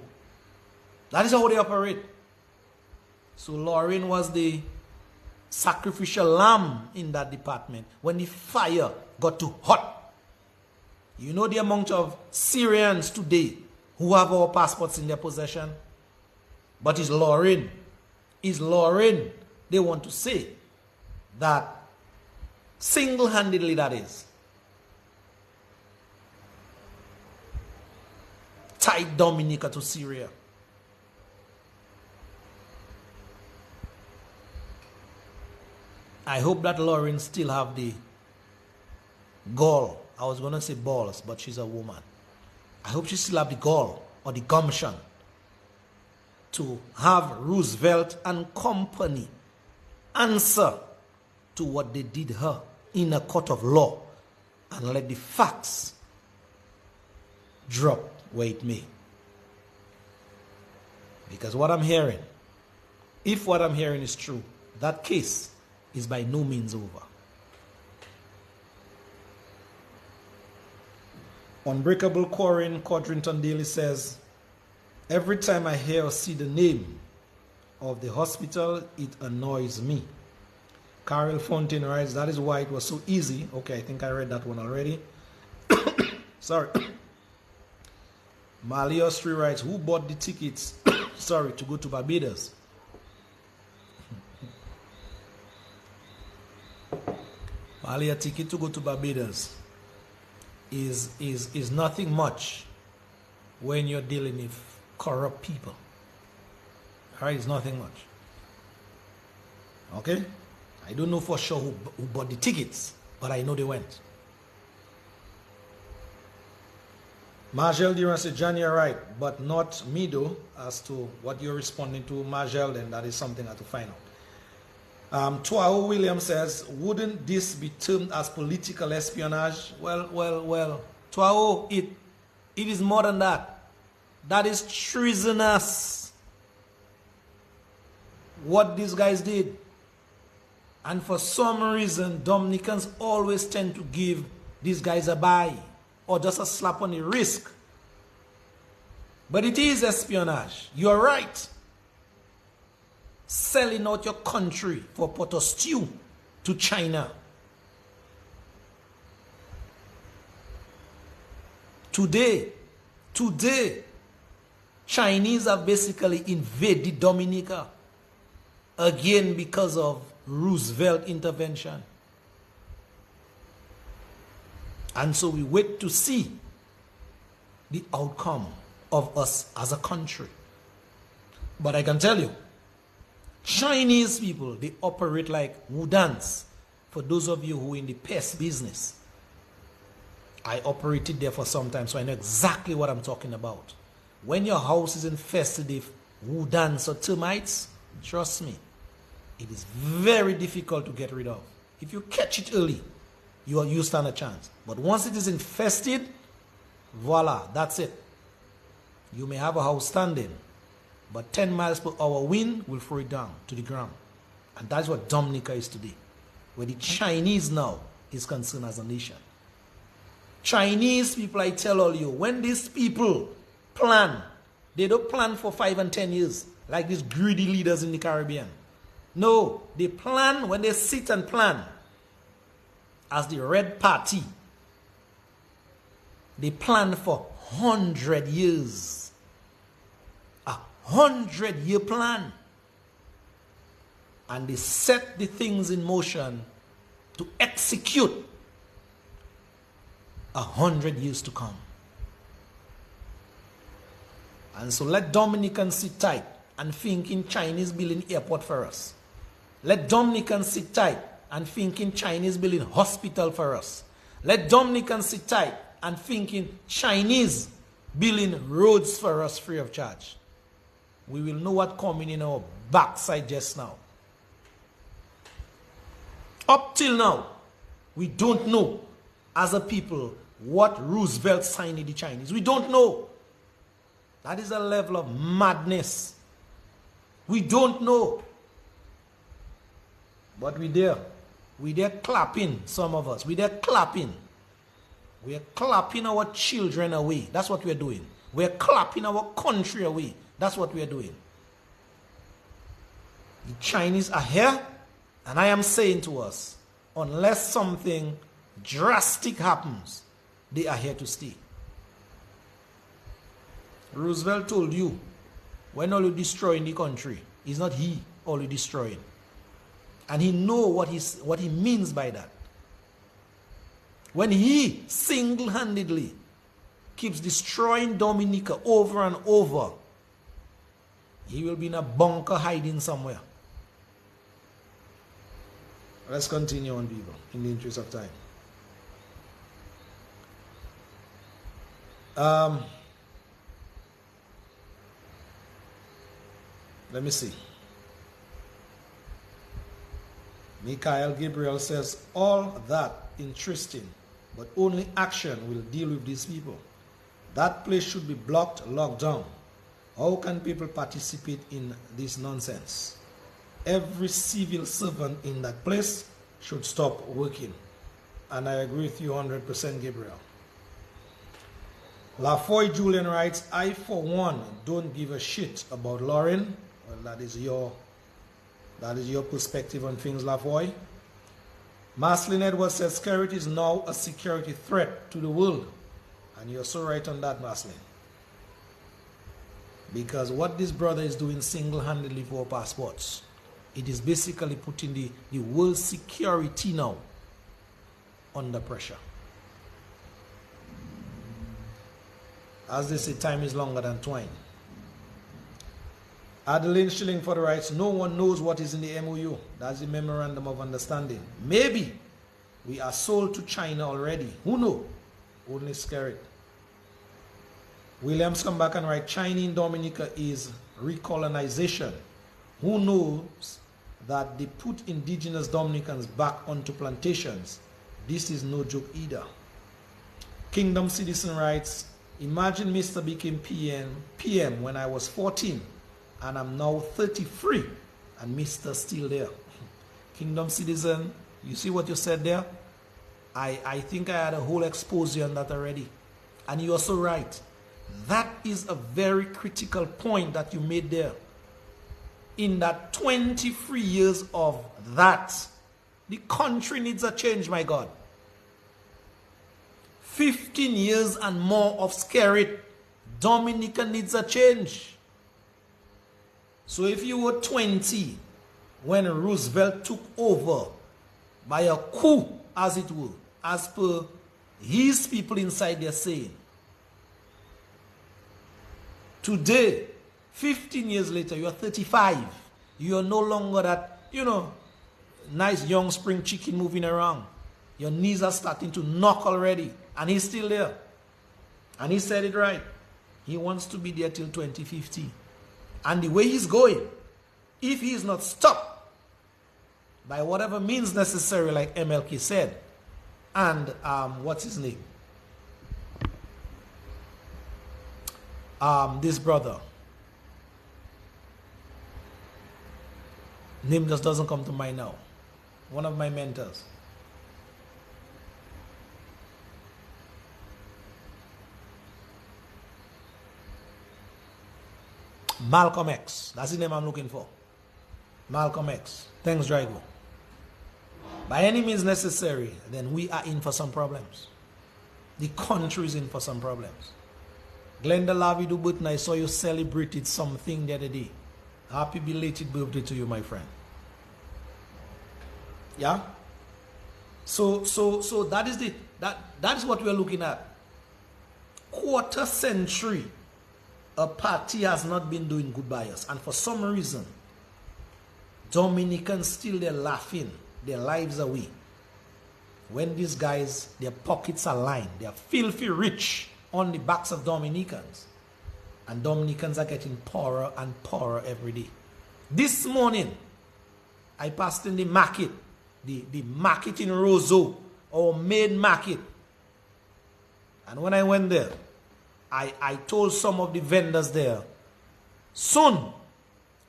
Speaker 1: That is how they operate. So Lauren was the sacrificial lamb in that department when the fire got too hot. You know the amount of Syrians today who have our passports in their possession? But it's luring. It's luring. They want to say that single-handedly, that is, tied Dominica to Syria. I hope that Lauren still have the gall. I was going to say balls, but she's a woman. I hope she still have the gall or the gumption to have Roosevelt and company answer to what they did her in a court of law and let the facts drop where it may. Because what I'm hearing, if what I'm hearing is true, that case is by no means over. Unbreakable Corin Codrington Daly says, every time I hear or see the name of the hospital, it annoys me. Carol Fontaine writes, that is why it was so easy. Okay, I think I read that one already. Sorry. Mali Ostri writes, who bought the tickets, sorry, to go to Barbados? Mali, a ticket to go to Barbados is nothing much when you're dealing with corrupt people. All right, it's nothing much. Okay? I don't know for sure who bought the tickets, but I know they went. Margel Duran said, John, you're right, but not me though, as to what you're responding to. Margel, then that is something I have to find out. Tuao Williams says, wouldn't this be termed as political espionage? Well, Tuao, it is more than that. That is treasonous. What these guys did. And for some reason, Dominicans always tend to give these guys a buy or just a slap on the wrist. But it is espionage. You're right. Selling out your country for pot of stew to China. Today, Chinese have basically invaded Dominica again because of Roosevelt intervention. And so we wait to see the outcome of us as a country. But I can tell you, Chinese people, they operate like Wudans. For those of you who are in the pest business, I operated there for some time, so I know exactly what I'm talking about. When your house is infested with Wudans or termites, trust me, it is very difficult to get rid of. If you catch it early, you stand a chance. But once it is infested, voila, that's it. You may have a house standing, but 10 miles per hour wind will throw it down to the ground. And that's what Dominica is today, where the Chinese now is concerned as a nation. Chinese people, I tell all you, when these people plan, they don't plan for 5 and 10 years, like these greedy leaders in the Caribbean. No, they plan when they sit and plan as the Red Party. They plan for 100 years. A 100-year plan. And they set the things in motion to execute 100 years to come. And so let Dominicans sit tight and think in Chinese building airport for us. Let Dominicans sit tight and think in Chinese building hospital for us. Let Dominicans sit tight and think in Chinese building roads for us free of charge. We will know what coming in our backside just now. Up till now, we don't know as a people what Roosevelt signed in the Chinese. We don't know. That is a level of madness. We don't know. But we there. We there clapping, some of us. We there clapping. We are clapping our children away. That's what we are doing. We are clapping our country away. That's what we are doing. The Chinese are here, and I am saying to us, unless something drastic happens, They are here to stay. Roosevelt told you, when all you destroying the country, it's not he all you destroying. And he know what he means by that. When he single-handedly keeps destroying Dominica over and over, he will be in a bunker hiding somewhere. Let's continue on, people, in the interest of time. Let me see. Mikhail Gabriel says, all that interesting, but only action will deal with these people. That place should be blocked, locked down. How can people participate in this nonsense? Every civil servant in that place should stop working. And I agree with you 100%, Gabriel. Lafoy Julian writes, I for one don't give a shit about Lauren. Well, that is your perspective on things, Lafoy. Marceline Edwards says security is now a security threat to the world. And you're so right on that, Marceline. Because what this brother is doing single-handedly for passports, it is basically putting the world's security now under pressure. As they say, time is longer than twine. Adeline Schilling for the rights. No one knows what is in the MOU. That's the Memorandum of Understanding. Maybe we are sold to China already. Who knows? Only scared. Williams come back and write, China in Dominica is recolonization. Who knows that they put indigenous Dominicans back onto plantations? This is no joke either. Kingdom Citizen writes, imagine Mr. became PM when I was 14 and I'm now 33 and Mr. still there. Kingdom Citizen, you see what you said there? I think I had a whole expose on that already. And you're so right. That is a very critical point that you made there. In that 23 years of that, the country needs a change, my God. 15 years and more of scary. Dominica needs a change. So if you were 20 when Roosevelt took over by a coup, as it were, as per his people inside there saying, today, 15 years later, you are 35. You are no longer that, nice young spring chicken moving around. Your knees are starting to knock already. And he's still there. And he said it right. He wants to be there till 2050. And the way he's going, if he is not stopped by whatever means necessary, like MLK said, and what's his name? This brother. Name just doesn't come to mind now. One of my mentors. Malcolm X. That's the name I'm looking for. Malcolm X. Thanks, Drago. By any means necessary, then we are in for some problems. The country is in for some problems. Glenda Lavi Dubutna, I saw you celebrated something the other day. Happy belated birthday to you, my friend. Yeah? So that is that is what we are looking at. Quarter century, a party has not been doing good by us. And for some reason, Dominicans still they're laughing their lives away. When these guys, their pockets are lined, they are filthy rich on the backs of Dominicans. And Dominicans are getting poorer and poorer every day. This morning, I passed in the market, the market in Roseau, our main market. And when I went there, I told some of the vendors there, soon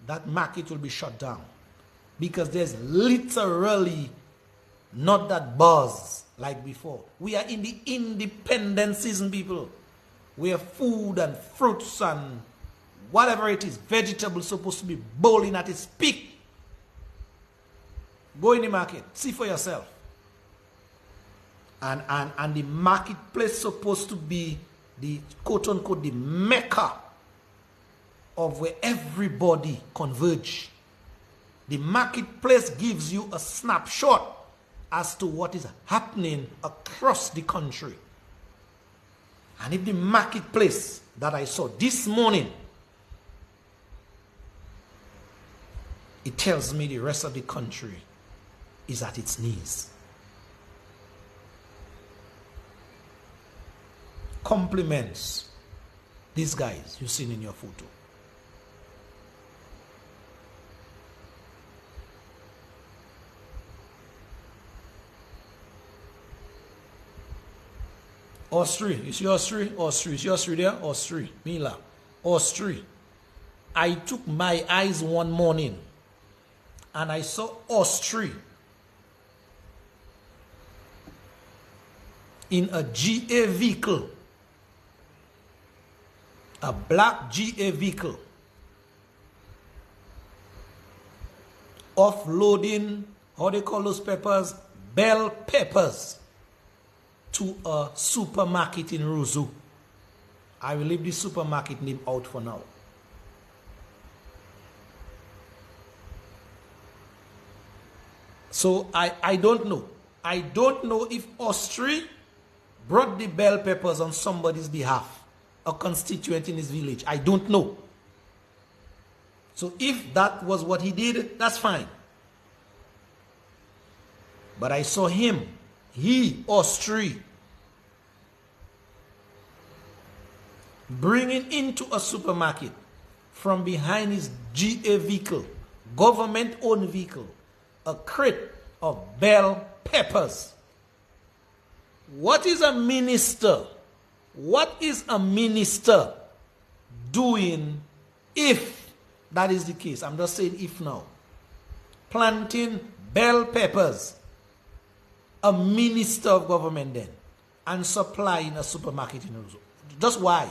Speaker 1: that market will be shut down. Because there's literally not that buzz like before. We are in the independent season, people. Where food and fruits and whatever it is, vegetables supposed to be bowling at its peak. Go in the market, see for yourself. And the marketplace supposed to be the quote unquote the mecca of where everybody converge. The marketplace gives you a snapshot as to what is happening across the country. And if the marketplace that I saw this morning, it tells me the rest of the country is at its knees. Compliments these guys you've seen in your photo. Austria, you see Austria? Austria, you see Austria there? Austria, Mila, Austria. I took my eyes one morning and I saw Austria in a GA vehicle, a black GA vehicle, offloading, how they call those peppers? Bell peppers, to a supermarket in Roseau. I will leave the supermarket name out for now. So I don't know. I don't know if Austria brought the bell peppers on somebody's behalf, a constituent in his village. I don't know. So if that was what he did, that's fine. But I saw him, Austria, bringing into a supermarket from behind his GA vehicle, government-owned vehicle, a crate of bell peppers. What is a minister? What is a minister doing if that is the case? I'm just saying if now. Planting bell peppers, a minister of government then, and supplying a supermarket in Roseau. Just why?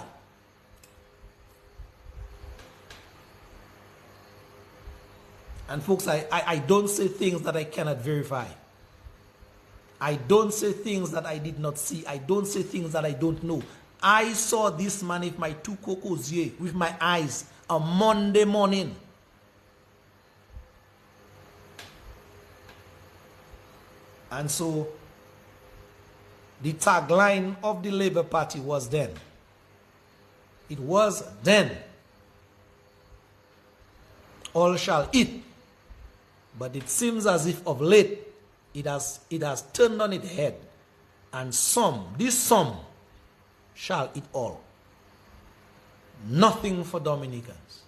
Speaker 1: And folks, I don't say things that I cannot verify. I don't say things that I did not see. I don't say things that I don't know. I saw this man with my two cocos here, with my eyes, a Monday morning. And so, the tagline of the Labour Party was then. It was then. All shall eat. But it seems as if of late, it has turned on its head. And this some shall eat all. Nothing for Dominicans.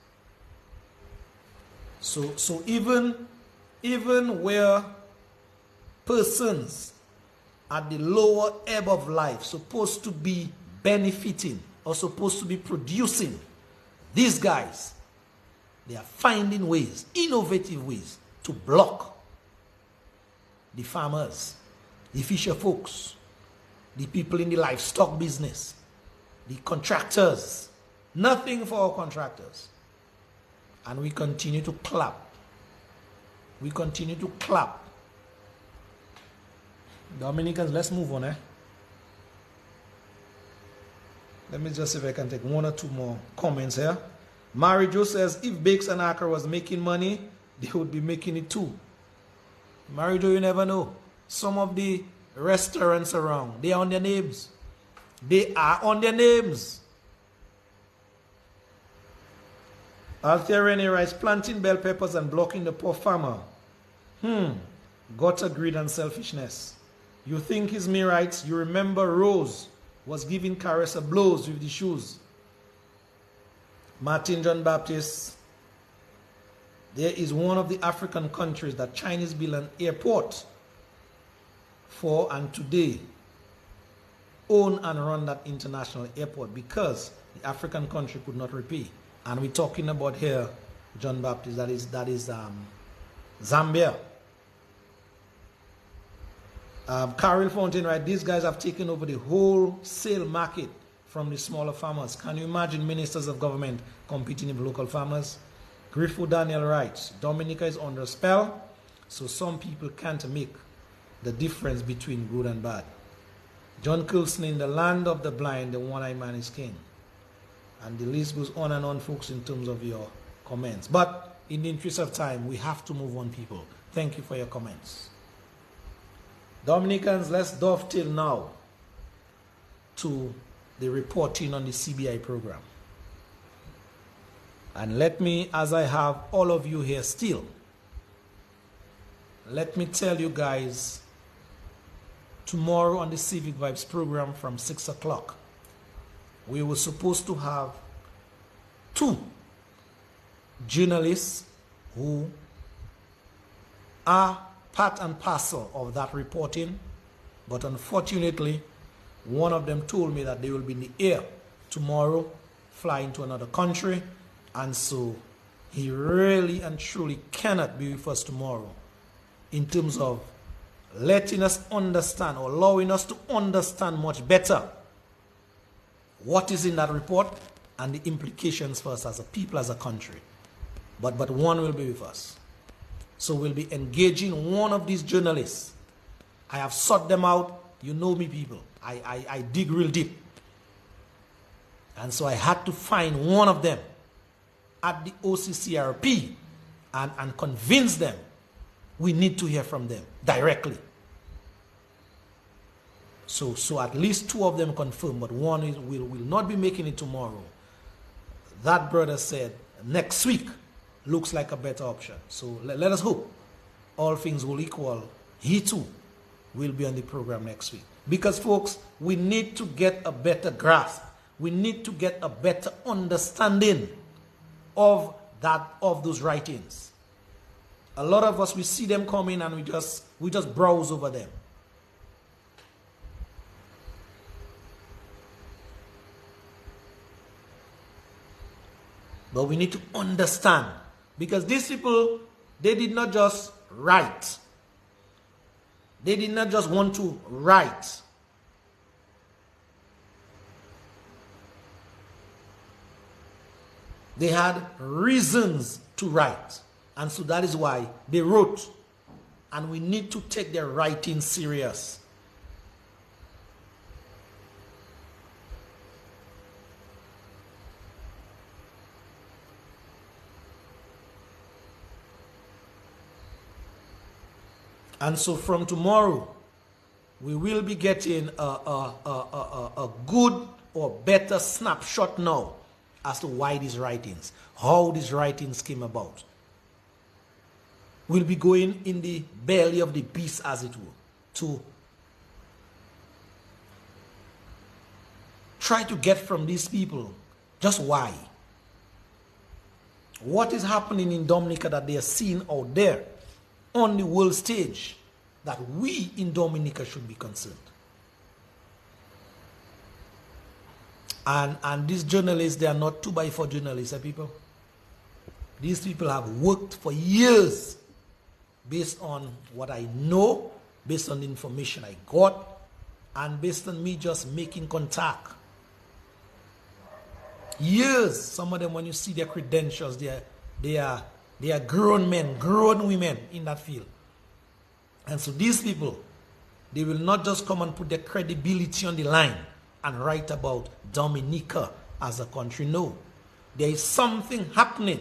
Speaker 1: So even where persons at the lower ebb of life supposed to be benefiting or supposed to be producing, these guys, they are finding ways, innovative ways, to block the farmers, the fisher folks, the people in the livestock business, the contractors. Nothing for our contractors. And we continue to clap. We continue to clap. Dominicans, let's move on. Let me just see if I can take one or two more comments here. Mary Jo says, if Bakes and Accra was making money, they would be making it too. Mary Jo, you never know. Some of the restaurants around, they are on their names. They are on their names. Althea Renee writes, planting bell peppers and blocking the poor farmer. Gutter, greed and selfishness. You think it's me, right? You remember Rose was giving Carissa blows with the shoes. Martin John Baptist, there is one of the African countries that Chinese built an airport for, and today own and run that international airport because the African country could not repay. And we're talking about here, John Baptist, that is Zambia. Carol Fountain, right? These guys have taken over the wholesale market from the smaller farmers. Can you imagine ministers of government competing with local farmers? Griffo Daniel writes, Dominica is under spell, so some people can't make the difference between good and bad. John Coulson, in the land of the blind, the one-eyed man is king. And the list goes on and on, folks, in terms of your comments. But in the interest of time, we have to move on, people. Thank you for your comments. Dominicans, let's dovetail now to the reporting on the CBI program. And let me, as I have all of you here still, let me tell you guys, tomorrow on the Civic Vibes program from 6 o'clock, we were supposed to have 2 journalists who are part and parcel of that reporting, but unfortunately, one of them told me that they will be in the air tomorrow, flying to another country, and so he really and truly cannot be with us tomorrow in terms of letting us understand or allowing us to understand much better what is in that report and the implications for us as a people, as a country. But one will be with us. So we'll be engaging one of these journalists. I have sought them out. You know me, people. I dig real deep. And so I had to find one of them at the OCCRP and convince them we need to hear from them directly. So at least 2 of them confirmed, but one will not be making it tomorrow. That brother said next week looks like a better option. So let us hope all things will equal. He too will be on the program next week. Because folks, we need to get a better grasp. We need to get a better understanding of those writings. A lot of us, we see them coming and we just browse over them. But we need to understand, because these people, they did not just write. They did not just want to write. They had reasons to write. And so that is why they wrote. And we need to take their writing serious. And so from tomorrow, we will be getting a good or better snapshot now as to why these writings, how these writings came about. We'll be going in the belly of the beast, as it were, to try to get from these people just why. What is happening in Dominica that they are seeing out there on the world stage that we in Dominica should be concerned. And these journalists, they are not 2x4 journalists, people. These people have worked for years based on what I know, based on the information I got, and based on me just making contact. Years. Some of them, when you see their credentials, they are grown men, grown women in that field. And so these people, they will not just come and put their credibility on the line and write about Dominica as a country. No. There is something happening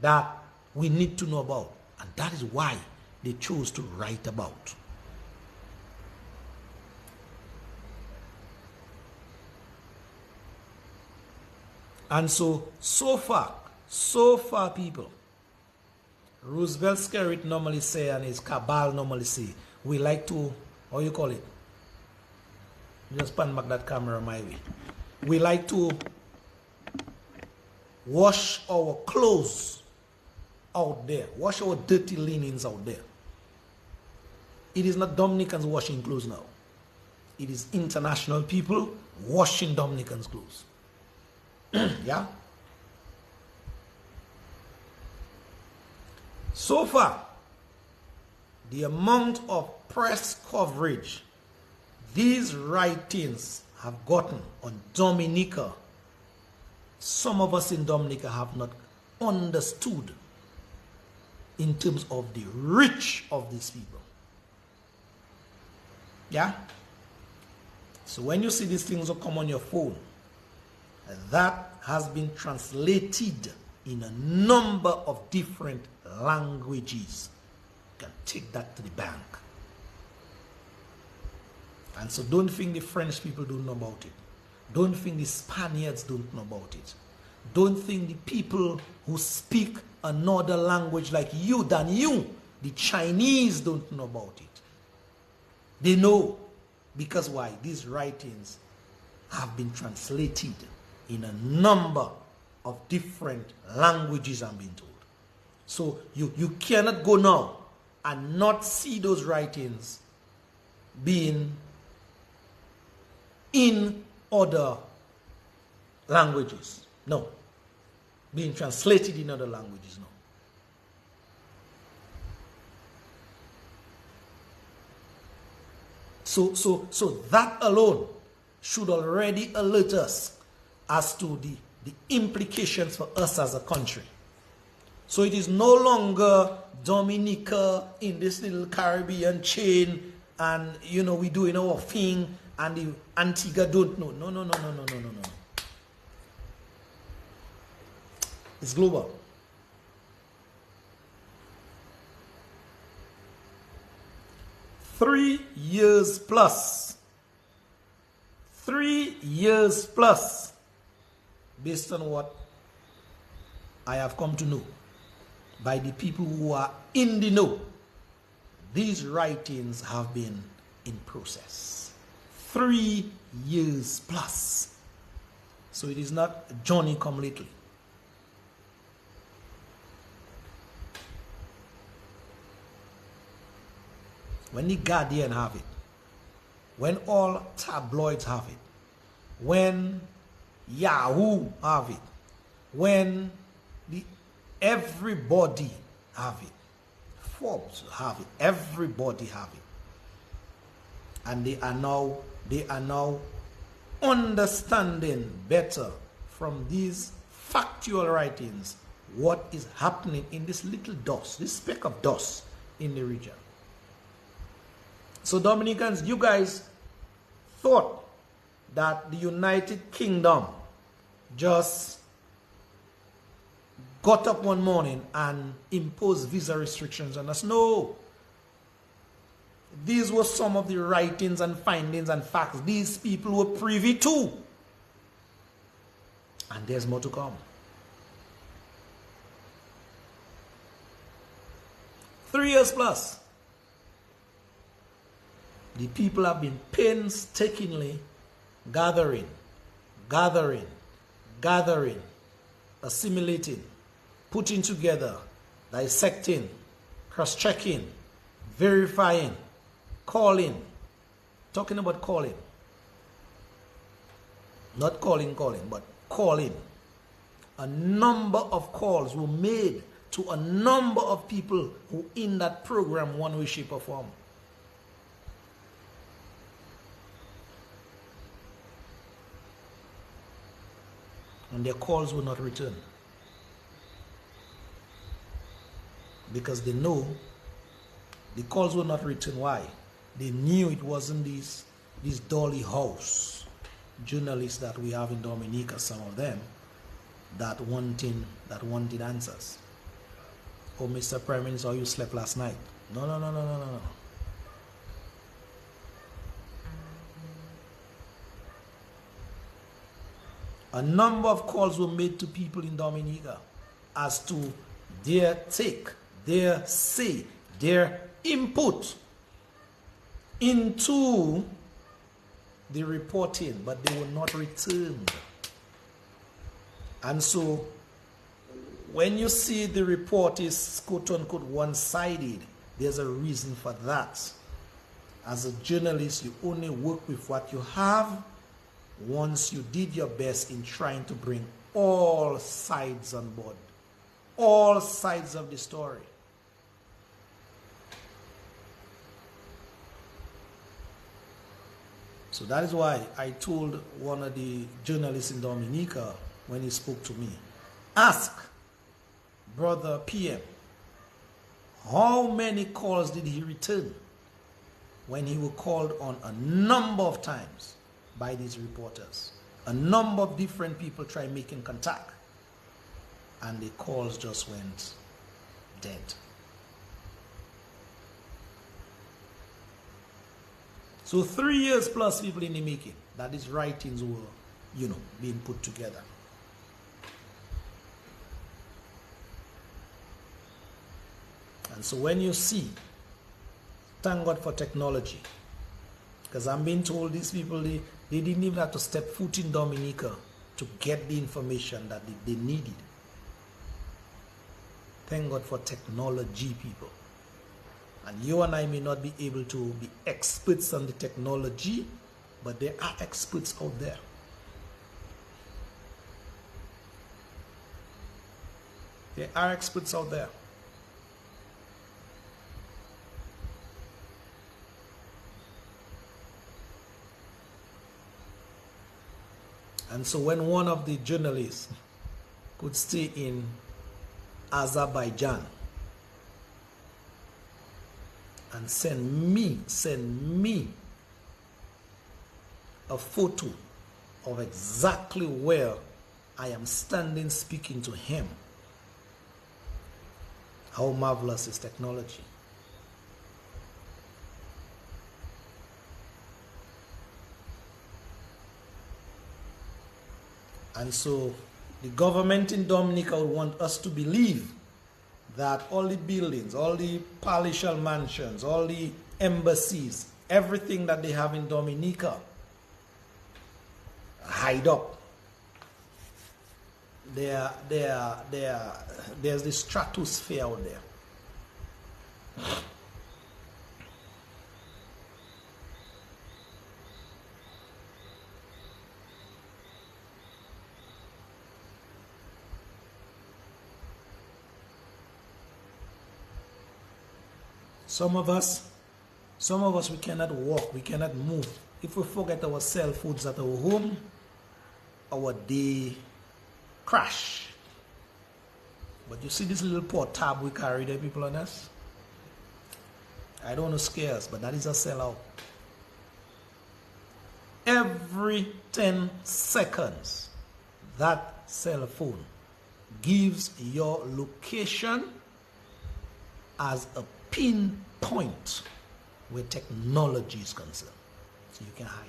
Speaker 1: that we need to know about. And that is why they chose to write about. And so far, people, Roosevelt Skerritt normally say, and his cabal normally say, we like to, how you call it? Just pan back that camera my way. We like to wash our clothes out there. Wash our dirty linens out there. It is not Dominicans washing clothes now. It is international people washing Dominicans' clothes. Yeah? So far, the amount of press coverage these writings have gotten on Dominica, some of us in Dominica have not understood in terms of the reach of these people. Yeah? So when you see these things that come on your phone, that has been translated in a number of different languages. You can take that to the bank. And so don't think the French people don't know about it. Don't think the Spaniards don't know about it. Don't think the people who speak another language like you than you, the Chinese, don't know about it. They know. Because why? These writings have been translated in a number of different languages, I'm being told. So you cannot go now and not see those writings being in other languages. No. Being translated in other languages. No. So that alone should already alert us as to the implications for us as a country. So it is no longer Dominica in this little Caribbean chain and, you know, we doing our thing and the Antigua don't know. No. It's global. Three years plus, based on what I have come to know by the people who are in the know, these writings have been in process. 3 years plus. So it is not Johnny come lately. When the Guardian have it, when all tabloids have it, when Yahoo have it, when everybody have it, Forbes have it, everybody have it, and they are now understanding better from these factual writings what is happening in this little dust, this speck of dust in the region. So Dominicans, you guys thought that the United Kingdom just got up one morning and imposed visa restrictions on us. No. These were some of the writings and findings and facts these people were privy to. And there's more to come. 3 years plus. The people have been painstakingly gathering, assimilating, putting together, dissecting, cross-checking, verifying, calling. Talking about calling. Not calling, but calling. A number of calls were made to a number of people who in that program, one way, shape, or form. And their calls will not return. Because they know the calls will not return. Why? They knew it wasn't these Dolly House journalists that we have in Dominica, some of them, that wanted answers. Oh, Mr. Prime Minister, you slept last night. No. A number of calls were made to people in Dominica as to their take, their say, their input into the reporting, but they were not returned. And so when you see the report is quote-unquote one-sided, there's a reason for that. As a journalist, you only work with what you have once you did your best in trying to bring all sides on board, all sides of the story. So that is why I told one of the journalists in Dominica when he spoke to me, ask Brother PM, how many calls did he return when he was called on a number of times by these reporters. A number of different people tried making contact, and the calls just went dead. So 3 years plus people in the making that these writings were, being put together. And so when you see, thank God for technology, because I'm being told these people, they didn't even have to step foot in Dominica to get the information that they needed. Thank God for technology, people. And you and I may not be able to be experts on the technology, but there are experts out there. There are experts out there. And so when one of the journalists could stay in Azerbaijan and send me a photo of exactly where I am standing speaking to him, how marvelous is technology. And so the government in Dominica would want us to believe that all the buildings, all the palatial mansions, all the embassies, everything that they have in Dominica, hide up. There's the stratosphere out there. Some of us, we cannot walk, we cannot move. If we forget our cell phones at our home, our day crash. But you see this little port tab we carry there, people on us? I don't want to scare us, but that is a sellout. Every 10 seconds, that cell phone gives your location as a pinpoint where technology is concerned, so you can hide.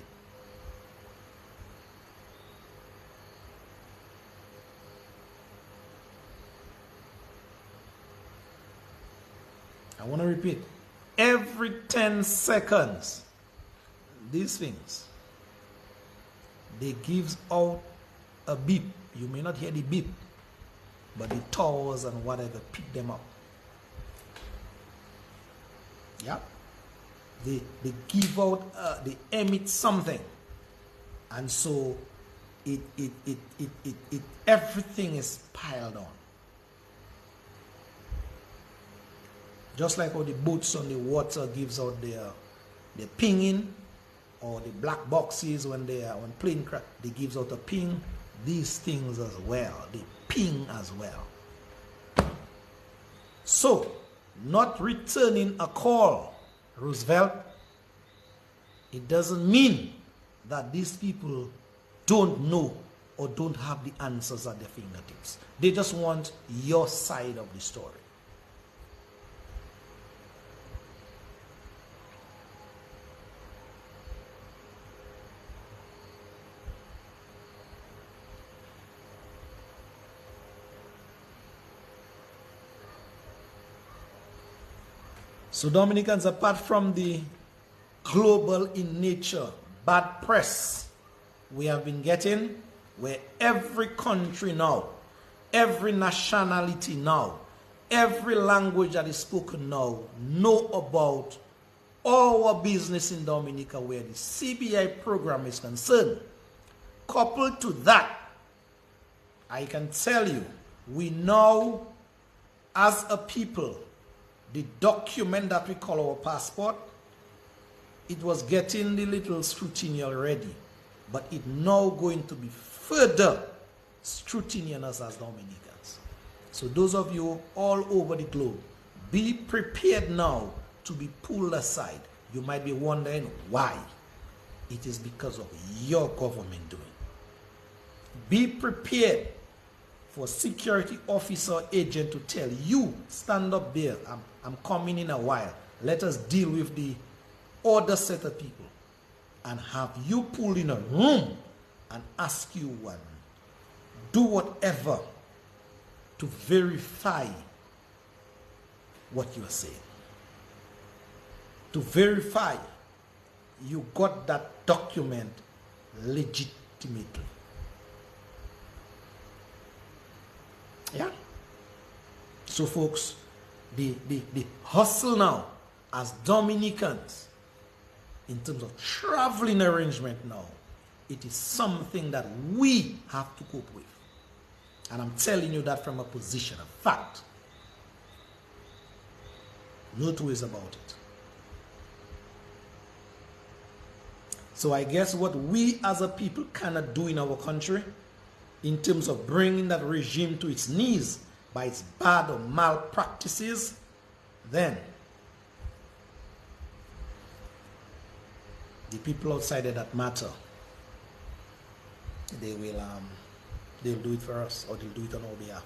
Speaker 1: I want to repeat, every 10 seconds, these things, they gives out a beep. You may not hear the beep, but the towers and whatever pick them up. Yeah, they give out, they emit something, and so it everything is piled on. Just like how the boats on the water gives out their pinging, or the black boxes when plane crash, they gives out a ping. These things as well, they ping as well. So, not returning a call, Roosevelt, it doesn't mean that these people don't know or don't have the answers at their fingertips. They just want your side of the story. So Dominicans, apart from the global in nature bad press we have been getting, where every country now, every nationality now, every language that is spoken now know about our business in Dominica where the CBI program is concerned. Coupled to that, I can tell you, we now, as a people, the document that we call our passport, it was getting the little scrutiny already, but it now going to be further scrutiny on us as Dominicans. So those of you all over the globe, be prepared now to be pulled aside. You might be wondering why. it is because of your government doing. Be prepared for security officer or agent to tell you, stand up there, I'm coming in a while. Let us deal with the other set of people. And have you pulled in a room and ask you one, do whatever to verify what you are saying. To verify you got that document legitimately. Yeah. So folks, the hustle now as Dominicans in terms of traveling arrangement now, it is something that we have to cope with. And I'm telling you that from a position of fact. No two ways about it. So I guess what we as a people cannot do in our country in terms of bringing that regime to its knees by its bad or malpractices, then the people outside there that matter, they'll do it for us, or they'll do it on our behalf.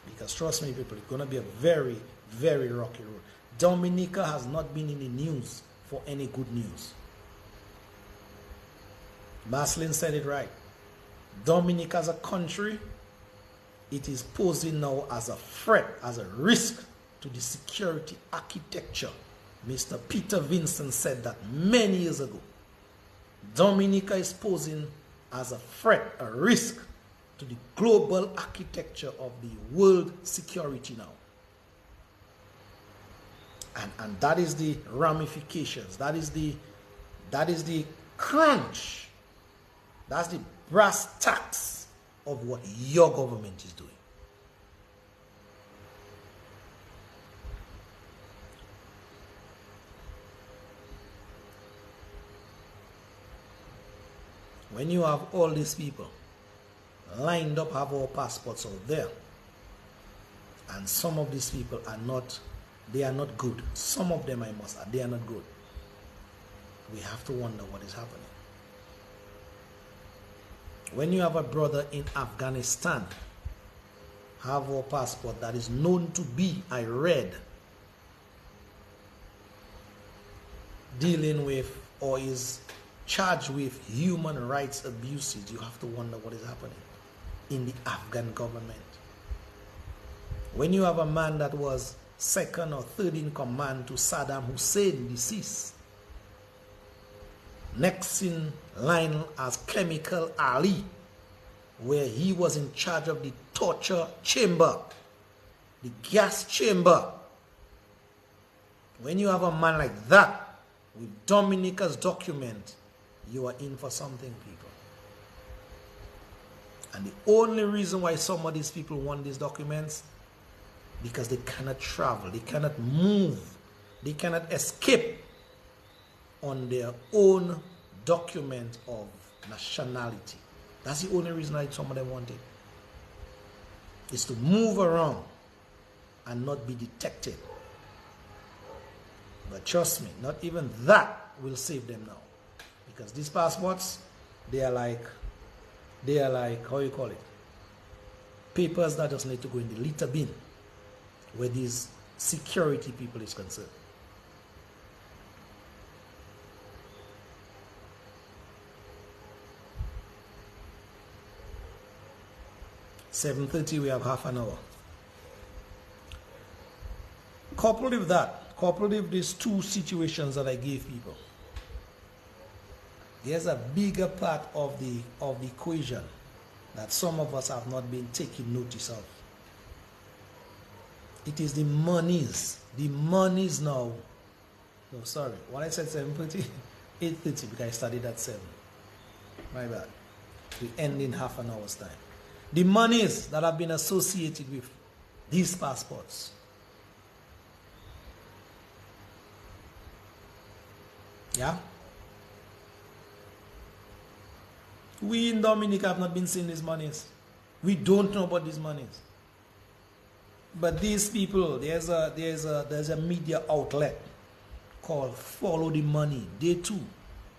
Speaker 1: Because trust me, people, it's going to be a very, very rocky road. Dominica has not been in the news for any good news. Maslin said it right. Dominica as a country, it is posing now as a threat, as a risk to the security architecture. Mr. Peter Vincent said that many years ago. Dominica is posing as a threat, a risk to the global architecture of the world security now. And that is the ramifications. That is the crunch. That's the brass tacks of what your government is doing. When you have all these people lined up, have our passports out there, and some of these people are not, they are not good. Some of them, they are not good. We have to wonder what is happening. When you have a brother in Afghanistan, have our passport that is known to be, I read, dealing with or is charged with human rights abuses, you have to wonder what is happening in the Afghan government. When you have a man that was second or third in command to Saddam Hussein, deceased, next in line as Chemical Ali, where he was in charge of the torture chamber, the gas chamber. When you have a man like that with Dominica's document, you are in for something, people. And the only reason why some of these people want these documents, because they cannot travel, they cannot move, they cannot escape on their own document of nationality. That's the only reason why some of them want it. Is to move around and not be detected. But trust me, not even that will save them now. Because these passports, they are like, how you call it? Papers that just need to go in the litter bin where these security people is concerned. (7:30), we have half an hour. Coupled with that, coupled with these two situations that I gave people, there's a bigger part of the equation that some of us have not been taking notice of. It is the monies. The monies now. No, sorry. When I said 7:30, 8:30, because I started at 7. My bad. We end in half an hour's time. The monies that have been associated with these passports. Yeah? We in Dominica have not been seeing these monies. We don't know about these monies. But these people, there's a media outlet called Follow the Money. They too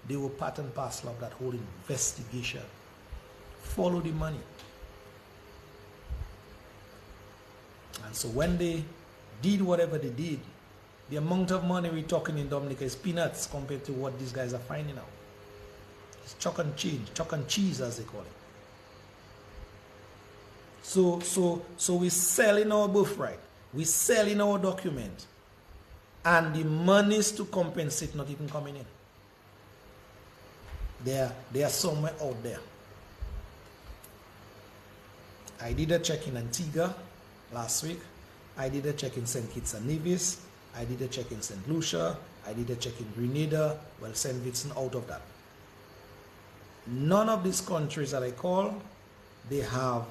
Speaker 1: They were part and parcel of that whole investigation. Follow the money. And so when they did whatever they did, the amount of money we're talking in Dominica is peanuts compared to what these guys are finding out. It's chalk and cheese as they call it. So we're selling our birthright. We're selling our document. And the monies to compensate not even coming in. They are somewhere out there. I did a check in Antigua last week. I did a check in St. Kitts and Nevis. I did a check in St. Lucia. I did a check in Grenada. Well, St. Vincent out of that. None of these countries that I call, they have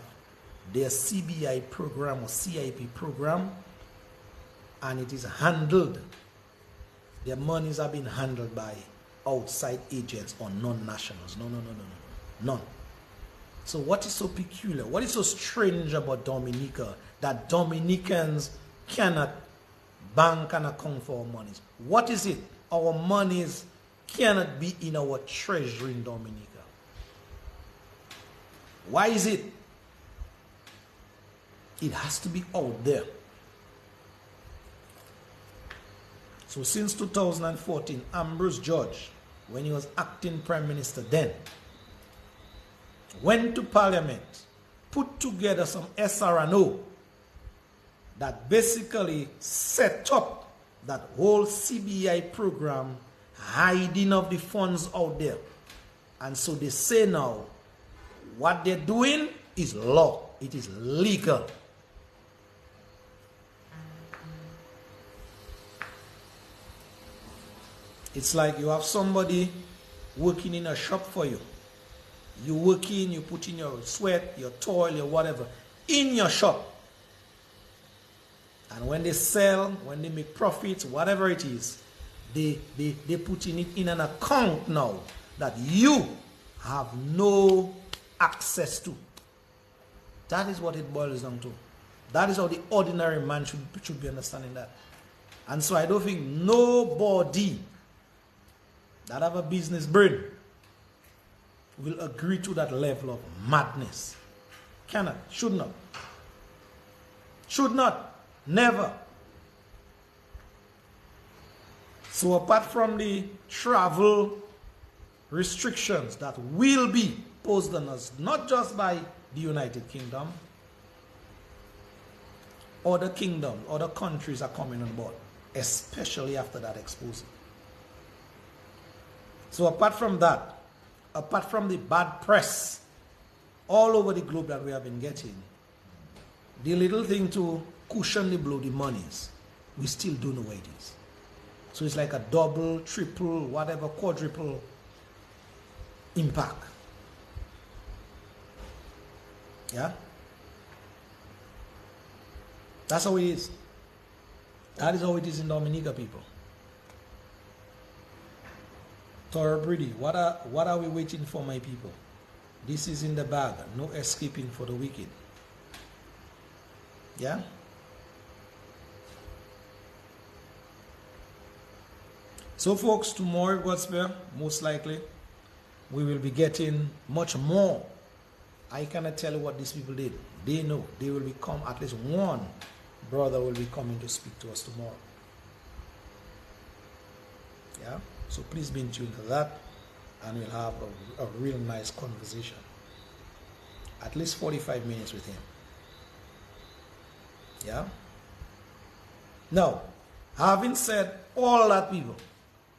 Speaker 1: their CBI program or CIP program, and it is handled. Their monies are being handled by outside agents or non-nationals. No. None. So what is so peculiar? What is so strange about Dominica that Dominicans cannot bank and account for our monies? What is it? Our monies cannot be in our treasury in Dominica. Why is it? It has to be out there. So since 2014, Ambrose George, when he was acting Prime Minister then, went to Parliament, put together some SRNO that basically set up that whole CBI program, hiding of the funds out there. And so they say now, what they're doing is law. It is legal. It's like you have somebody working in a shop for you. You work in, you put in your sweat, your toil, your whatever, in your shop. And when they sell, when they make profits, whatever it is, they put in it in an account now that you have no access to. That is what it boils down to. That is how the ordinary man should be understanding that. And so I don't think nobody that have a business brain will agree to that level of madness. Cannot, should not. Should not, never. So apart from the travel restrictions that will be posed on us, not just by the United Kingdom, other kingdoms, other countries are coming on board, especially after that exposure. So apart from that, apart from the bad press all over the globe that we have been getting, the little thing to cushion the blow, the monies, we still don't know where it is. So it's like a double, triple, whatever, quadruple impact. Yeah? That's how it is. That is how it is in Dominica, people. Toro Brady, what are we waiting for, my people? This is in the bag. No escaping for the wicked. Yeah? So folks, tomorrow, God's will, most likely, we will be getting much more. I cannot tell you what these people did. They know. They will become, at least one brother will be coming to speak to us tomorrow. Yeah? So please be in tune to that, and we'll have a real nice conversation. At least 45 minutes with him. Yeah? Now, having said all that, people,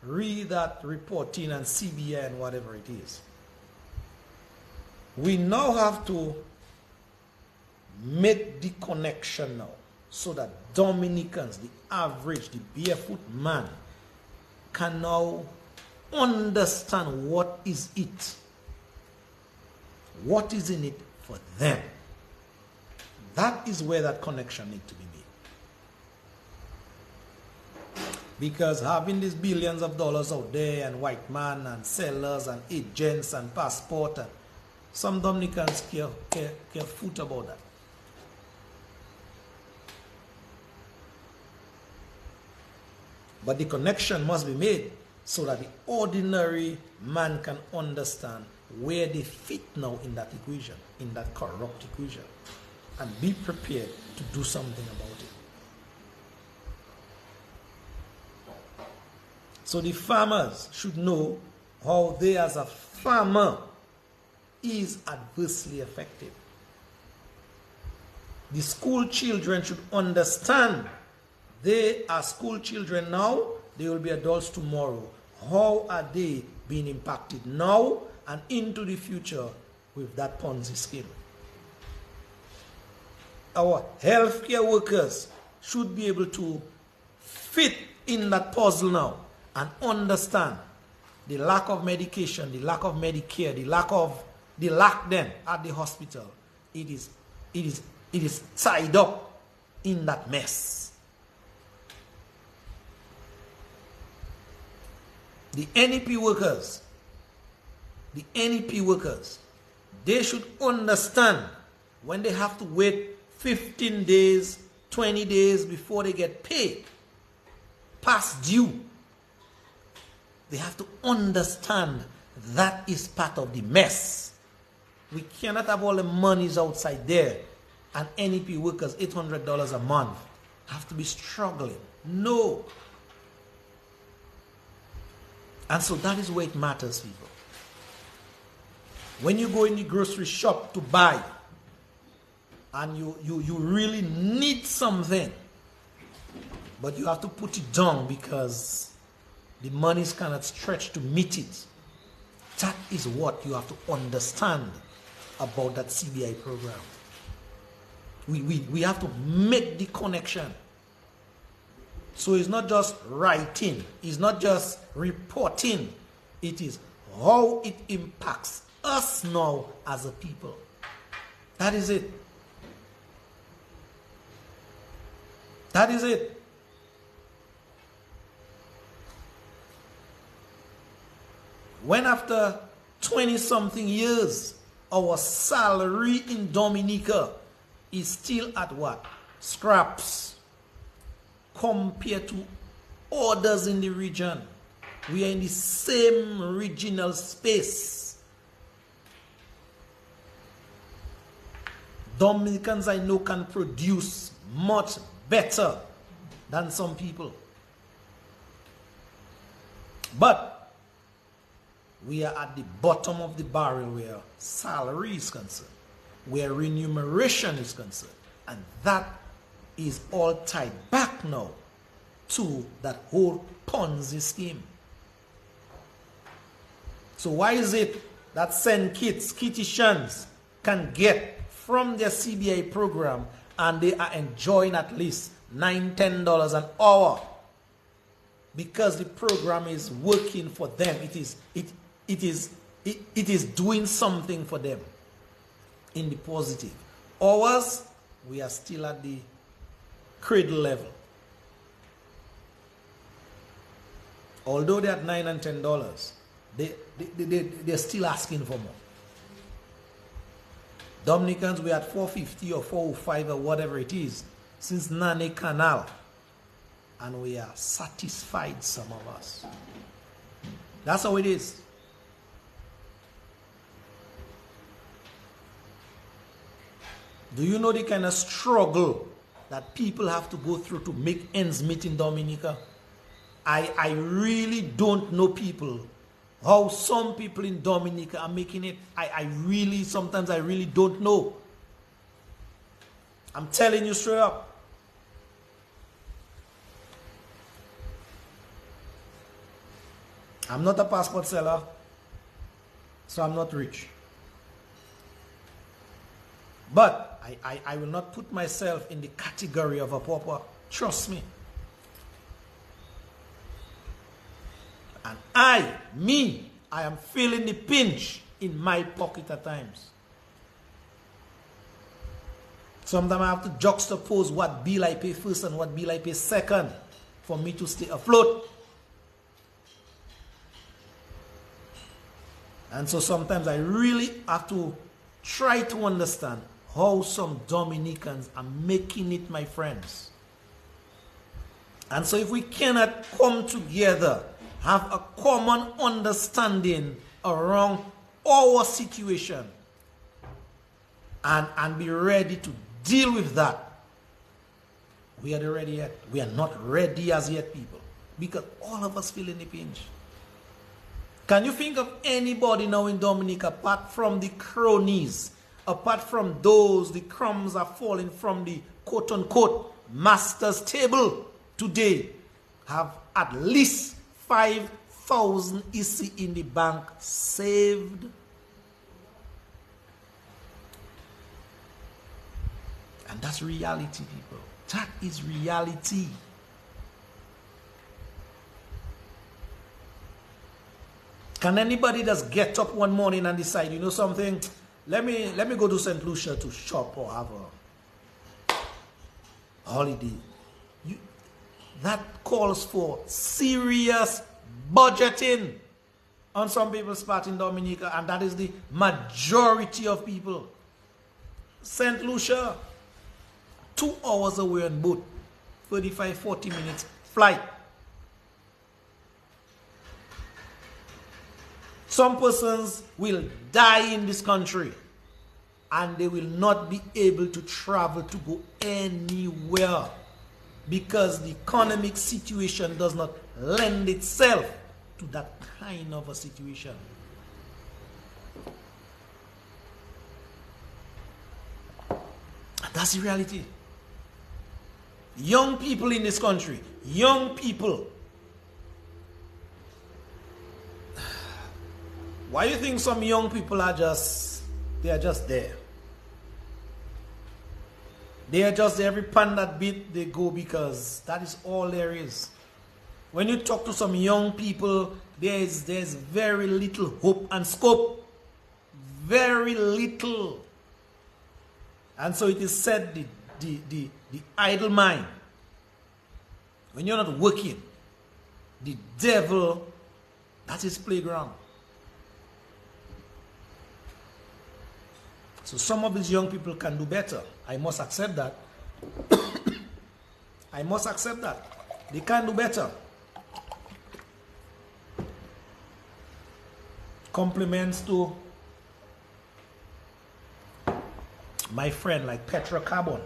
Speaker 1: read that reporting and CBI and whatever it is. We now have to make the connection now so that Dominicans, the average, the barefoot man, can now understand what is it. What is in it for them. That is where that connection needs to be made. Because having these billions of dollars out there and white man and sellers and agents and passport, and some Dominicans care foot about that. But the connection must be made so that the ordinary man can understand where they fit now in that equation, in that corrupt equation, and be prepared to do something about it. So the farmers should know how they as a farmer is adversely affected. The school children should understand they are school children now, they will be adults tomorrow. How are they being impacted now and into the future with that Ponzi scheme? Our healthcare workers should be able to fit in that puzzle now and understand the lack of medication, the lack of Medicare, the lack then at the hospital. It is tied up in that mess. The NEP workers, they should understand when they have to wait 15 days, 20 days before they get paid, past due. They have to understand that is part of the mess. We cannot have all the monies outside there and NEP workers, $800 a month, have to be struggling. No. And so that is where it matters, people. When you go in the grocery shop to buy and you really need something, but you have to put it down because the monies cannot stretch to meet it. That is what you have to understand about that CBI program. We have to make the connection. So it's not just writing, it's not just reporting, it is how it impacts us now as a people. That is it. That is it. When after 20-something years, our salary in Dominica is still at what? Scraps. Compared to others in the region. We are in the same regional space. Dominicans I know can produce much better than some people. But we are at the bottom of the barrel where salary is concerned, where remuneration is concerned. And that is all tied back now to that whole Ponzi scheme. So why is it that St. Kitts, Kittitians can get from their CBI program and they are enjoying at least $9, $10 an hour? Because the program is working for them. It is doing something for them in the positive. Ours, we are still at the cradle level. Although they're at $9 and $10, they're still asking for more. Dominicans, we're at $4.50 or $4.05 or whatever it is since Nane Canal, and we are satisfied, some of us. That's how it is. Do you know the kind of struggle that people have to go through to make ends meet in Dominica? I really don't know people, how some people in Dominica are making it. Sometimes I really don't know. I'm telling you straight up. I'm not a passport seller, so I'm not rich. But I will not put myself in the category of a pauper. Trust me. And I am feeling the pinch in my pocket at times. Sometimes I have to juxtapose what bill I pay first and what bill I pay second for me to stay afloat. And so sometimes I really have to try to understand how some Dominicans are making it, my friends. And so if we cannot come together have a common understanding around our situation and be ready to deal with that. We are not ready yet. We are not ready as yet, people, because all of us feel in the pinch. Can you think of anybody now in Dominica, apart from the cronies, apart from those, the crumbs are falling from the quote-unquote master's table today, have at least 5,000 EC in the bank saved? And that's reality, people. That is reality. Can anybody just get up one morning and decide, you know something, let me go to St. Lucia to shop or have a holiday? That calls for serious budgeting on some people's part in Dominica, and that is the majority of people. St. Lucia, 2 hours away on boat, 35-40 minutes flight. Some persons will die in this country and they will not be able to travel to go anywhere because the economic situation does not lend itself to that kind of a situation. And that's the reality. Young people in this country, young people. Why do you think some young people are just there? They are just there. Every pan that bit, they go, because that is all there is. When you talk to some young people, there's very little hope and scope. Very little. And so it is said, the idle mind, when you're not working, the devil, that's his playground. So some of these young people can do better. I must accept that. I must accept that. They can do better. Compliments to my friend like Petra Carbon.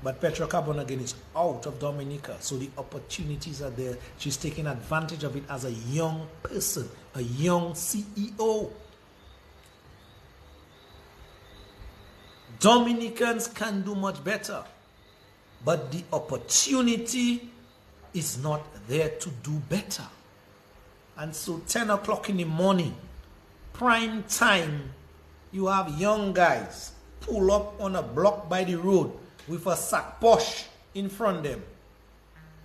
Speaker 1: But Petra Carbon again is out of Dominica. So the opportunities are there. She's taking advantage of it as a young person, a young CEO. Dominicans can do much better, but the opportunity is not there to do better. And so 10 o'clock in the morning, prime time, you have young guys pull up on a block by the road with a sack posh in front of them,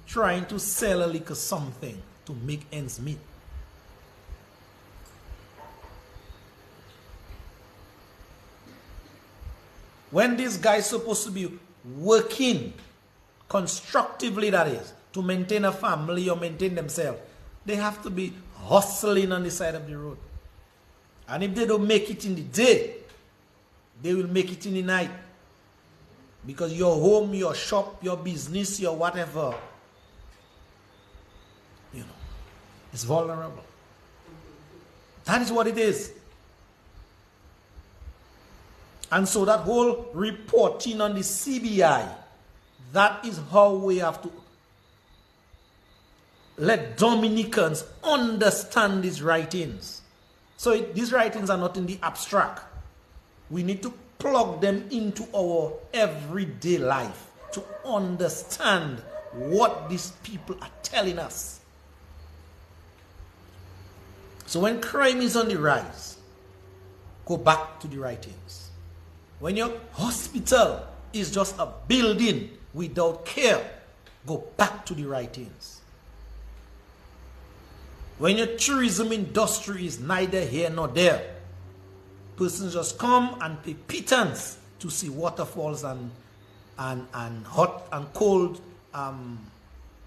Speaker 1: trying to sell a little something to make ends meet. When these guys supposed to be working constructively, that is, to maintain a family or maintain themselves, they have to be hustling on the side of the road. And if they don't make it in the day, they will make it in the night. Because your home, your shop, your business, your whatever, you know, is vulnerable. That is what it is. And so that whole reporting on the CBI, that is how we have to let Dominicans understand these writings. So these writings are not in the abstract. We need to plug them into our everyday life to understand what these people are telling us. So when crime is on the rise, go back to the writings. When your hospital is just a building without care, go back to the writings. When your tourism industry is neither here nor there, persons just come and pay pittance to see waterfalls and hot and cold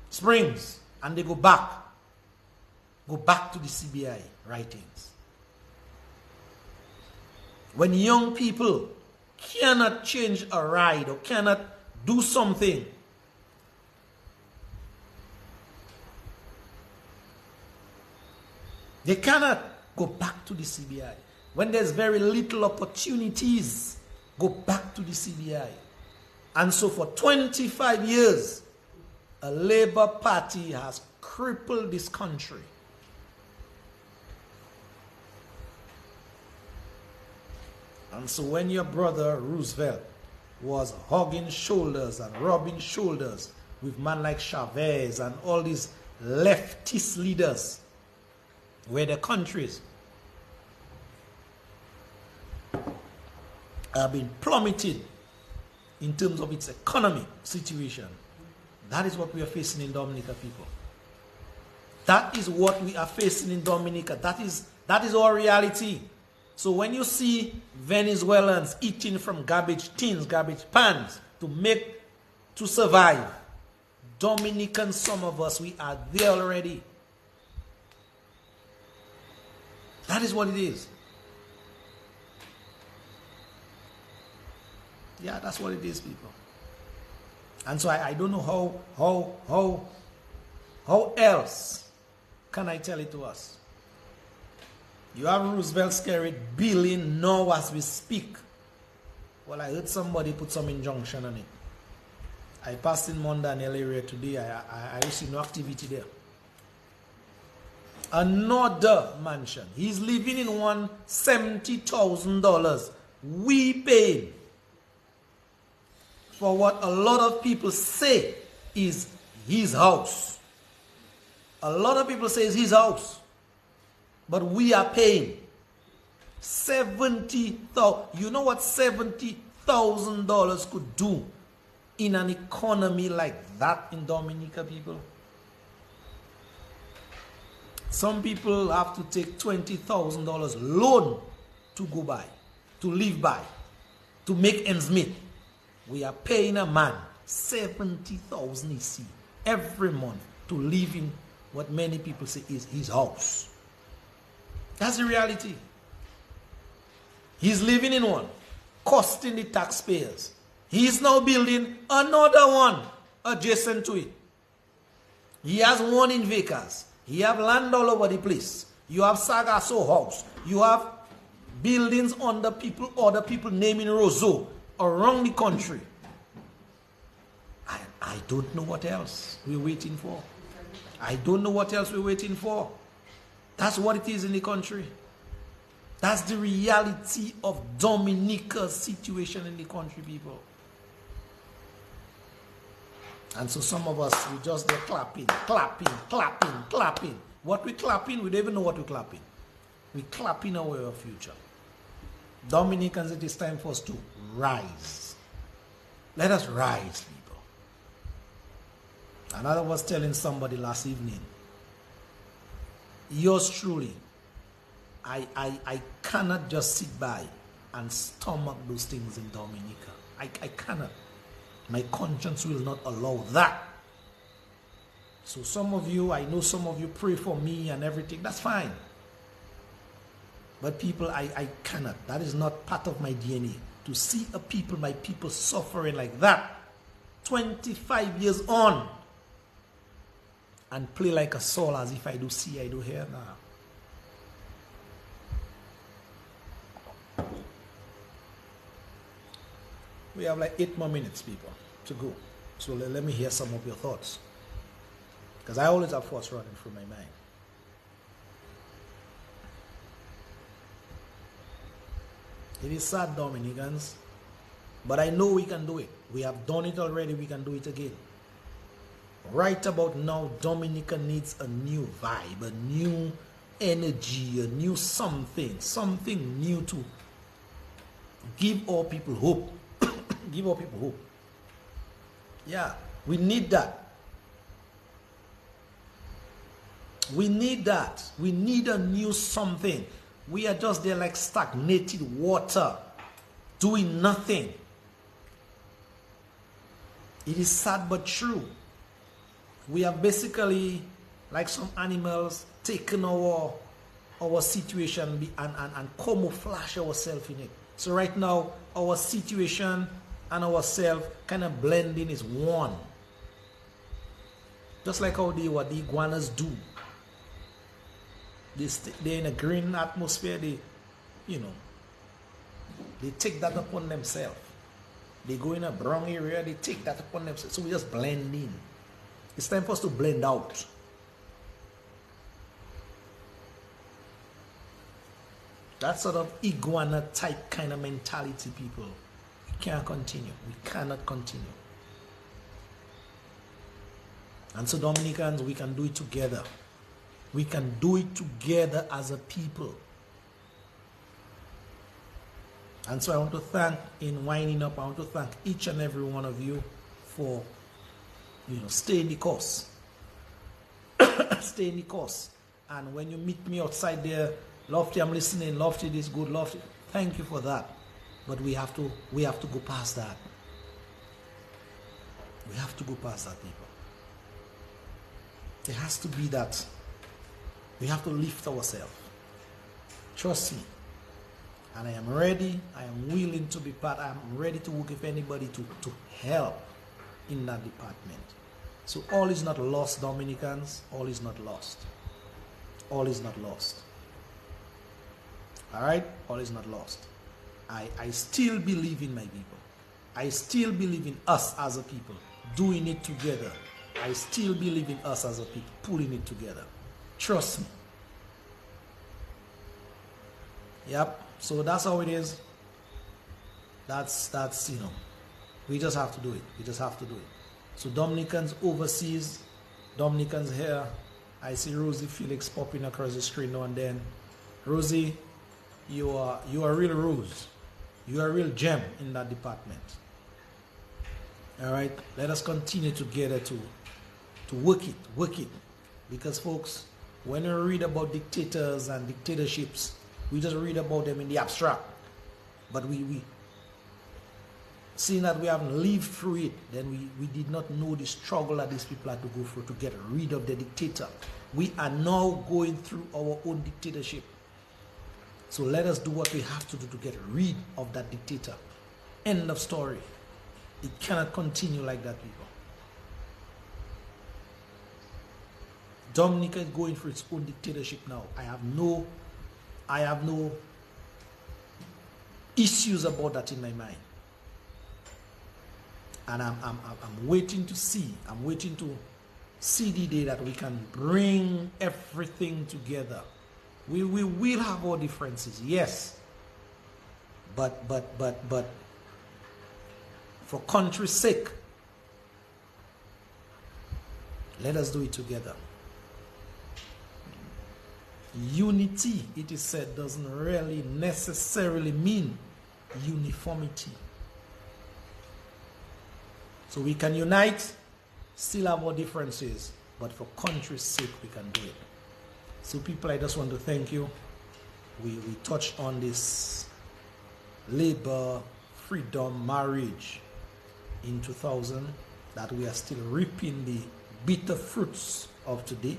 Speaker 1: springs, and they go back to the CBI writings. When young people cannot change a ride or cannot do something, They cannot go back to the CBI. When there's very little opportunities, go back to the CBI. And so for 25 years, a Labour Party has crippled this country. And so when your brother Roosevelt was hugging shoulders and rubbing shoulders with men like Chavez and all these leftist leaders, where the countries have been plummeted in terms of its economic situation. That is what we are facing in Dominica, people. That is what we are facing in Dominica. That is our reality. So when you see Venezuelans eating from garbage tins, garbage pans to survive, Dominicans, some of us, we are there already. That is what it is. Yeah, that's what it is, people. And so I don't know how else can I tell it to us. You have Roosevelt's carried billion now as we speak. Well, I heard somebody put some injunction on it. I passed in Mondaniel area today. I received no activity there. Another mansion. He's living in one $70,000. We paid for what a lot of people say is his house. A lot of people say it's his house. But we are paying $70,000. You know what $70,000 could do in an economy like that in Dominica, people? Some people have to take $20,000 loan to go by, to live by, to make ends meet. We are paying a man $70,000 every month to live in what many people say is his house. That's the reality. He's living in one, costing the taxpayers. He's now building another one adjacent to it. He has one in Vegas. He have land all over the place. You have Sagaso House. You have buildings under people, other people naming Roseau around the country. I don't know what else we're waiting for. I don't know what else we're waiting for. That's what it is in the country. That's the reality of Dominica's situation in the country, people. And so some of us, we just there clapping. What we clapping, we don't even know what we're clapping. We're clapping away our future. Dominicans, it is time for us to rise. Let us rise, people. Another was telling somebody last evening, yours truly, I cannot just sit by and stomach those things in Dominica. I cannot. My conscience will not allow that. So some of you, I know some of you pray for me and everything. That's fine. But people, I cannot. That is not part of my DNA. To see a people, my people suffering like that, 25 years on, and play like a soul as if I do see, I do hear now. We have like 8 more minutes, people, to go. So let me hear some of your thoughts. Because I always have thoughts running through my mind. It is sad, Dominicans, but I know we can do it. We have done it already, we can do it again. Right about now, Dominica needs a new vibe, a new energy, a new something new to give all people hope. Give all people hope. Yeah, we need that. We need that. We need a new something. We are just there like stagnated water, doing nothing. It is sad but true. We have basically, like some animals, taken our situation and camouflage ourselves in it. So right now, our situation and ourselves kind of blending is one. Just like how what the iguanas do. they're in a green atmosphere. They, you know, they take that upon themselves. They go in a brown area, they take that upon themselves. So we just blend in. It's time for us to blend out. That sort of iguana type kind of mentality, people. We can't continue. We cannot continue. And so Dominicans, we can do it together. We can do it together as a people. And so I want to thank, in winding up, I want to thank each and every one of you for, staying the course. Stay in the course. And when you meet me outside there, Lofty, I'm listening, Lofty, this good, Lofty. Thank you for that. But we have to go past that. We have to go past that, people. There has to be that. We have to lift ourselves. Trust me. And I am ready, I am willing to be part, I am ready to work with anybody to help in that department. So all is not lost, Dominicans. All is not lost. All is not lost. All right? All is not lost. I still believe in my people. I still believe in us as a people, doing it together. I still believe in us as a people, pulling it together. Trust me. Yep. So that's how it is. That's we just have to do it. We just have to do it. So Dominicans overseas, Dominicans here. I see Rosie Felix popping across the screen now and then. Rosie, you are a real Rose. You are a real gem in that department. All right. Let us continue together to work it. Because folks, when we read about dictators and dictatorships, we just read about them in the abstract. But we seeing that we haven't lived through it, then we did not know the struggle that these people had to go through to get rid of the dictator. We are now going through our own dictatorship. So let us do what we have to do to get rid of that dictator. End of story. It cannot continue like that, people. Dominica is going through its own dictatorship now. I have no issues about that in my mind. And I'm waiting to see. I'm waiting to see the day that we can bring everything together. We will have our differences, yes. But for country's sake, let us do it together. Unity, it is said, doesn't really necessarily mean uniformity. So we can unite, still have our differences, but for country's sake, we can do it. So people, I just want to thank you. We touched on this labor, freedom, marriage in 2000, that we are still reaping the bitter fruits of today.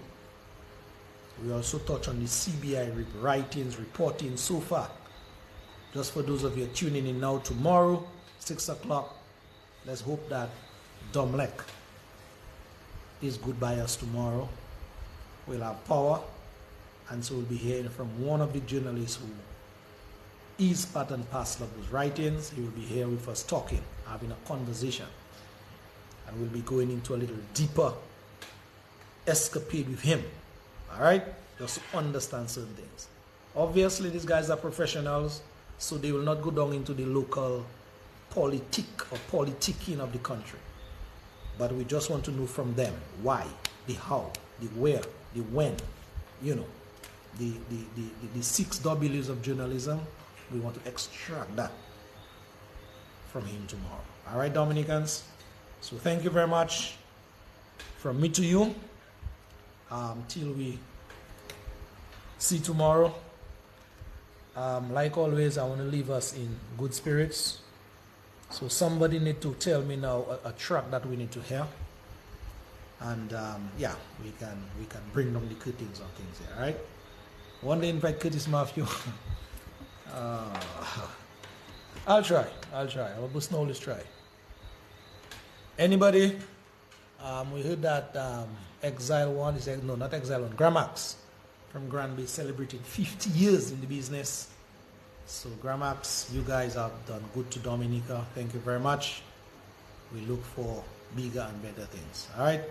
Speaker 1: We also touched on the CBI writings, reporting so far. Just for those of you tuning in now, tomorrow, 6 o'clock, let's hope that Domlek is good by us tomorrow. We'll have power, and so we'll be hearing from one of the journalists who is part and parcel of those writings. He will be here with us talking, having a conversation, and we'll be going into a little deeper escapade with him. All right, just to understand certain things. Obviously, these guys are professionals, so they will not go down into the local politic or politicking of the country. But we just want to know from them why, the how, the where, the when, the 6 W's of journalism. We want to extract that from him tomorrow. All right, Dominicans. So thank you very much from me to you. Till we see tomorrow. Like always, I want to leave us in good spirits. So somebody need to tell me now a track that we need to hear, and yeah, we can bring down the curtains on things here. All right. One day invite Curtis Matthew. I'll try. I will boost knowledge. Try. Anybody? We heard that Exile 1 is no, not Exile 1. Gramax. from Grand Bay celebrating 50 years in the business. So Gramax, you guys have done good to Dominica. Thank you very much. We look for bigger and better things. All right.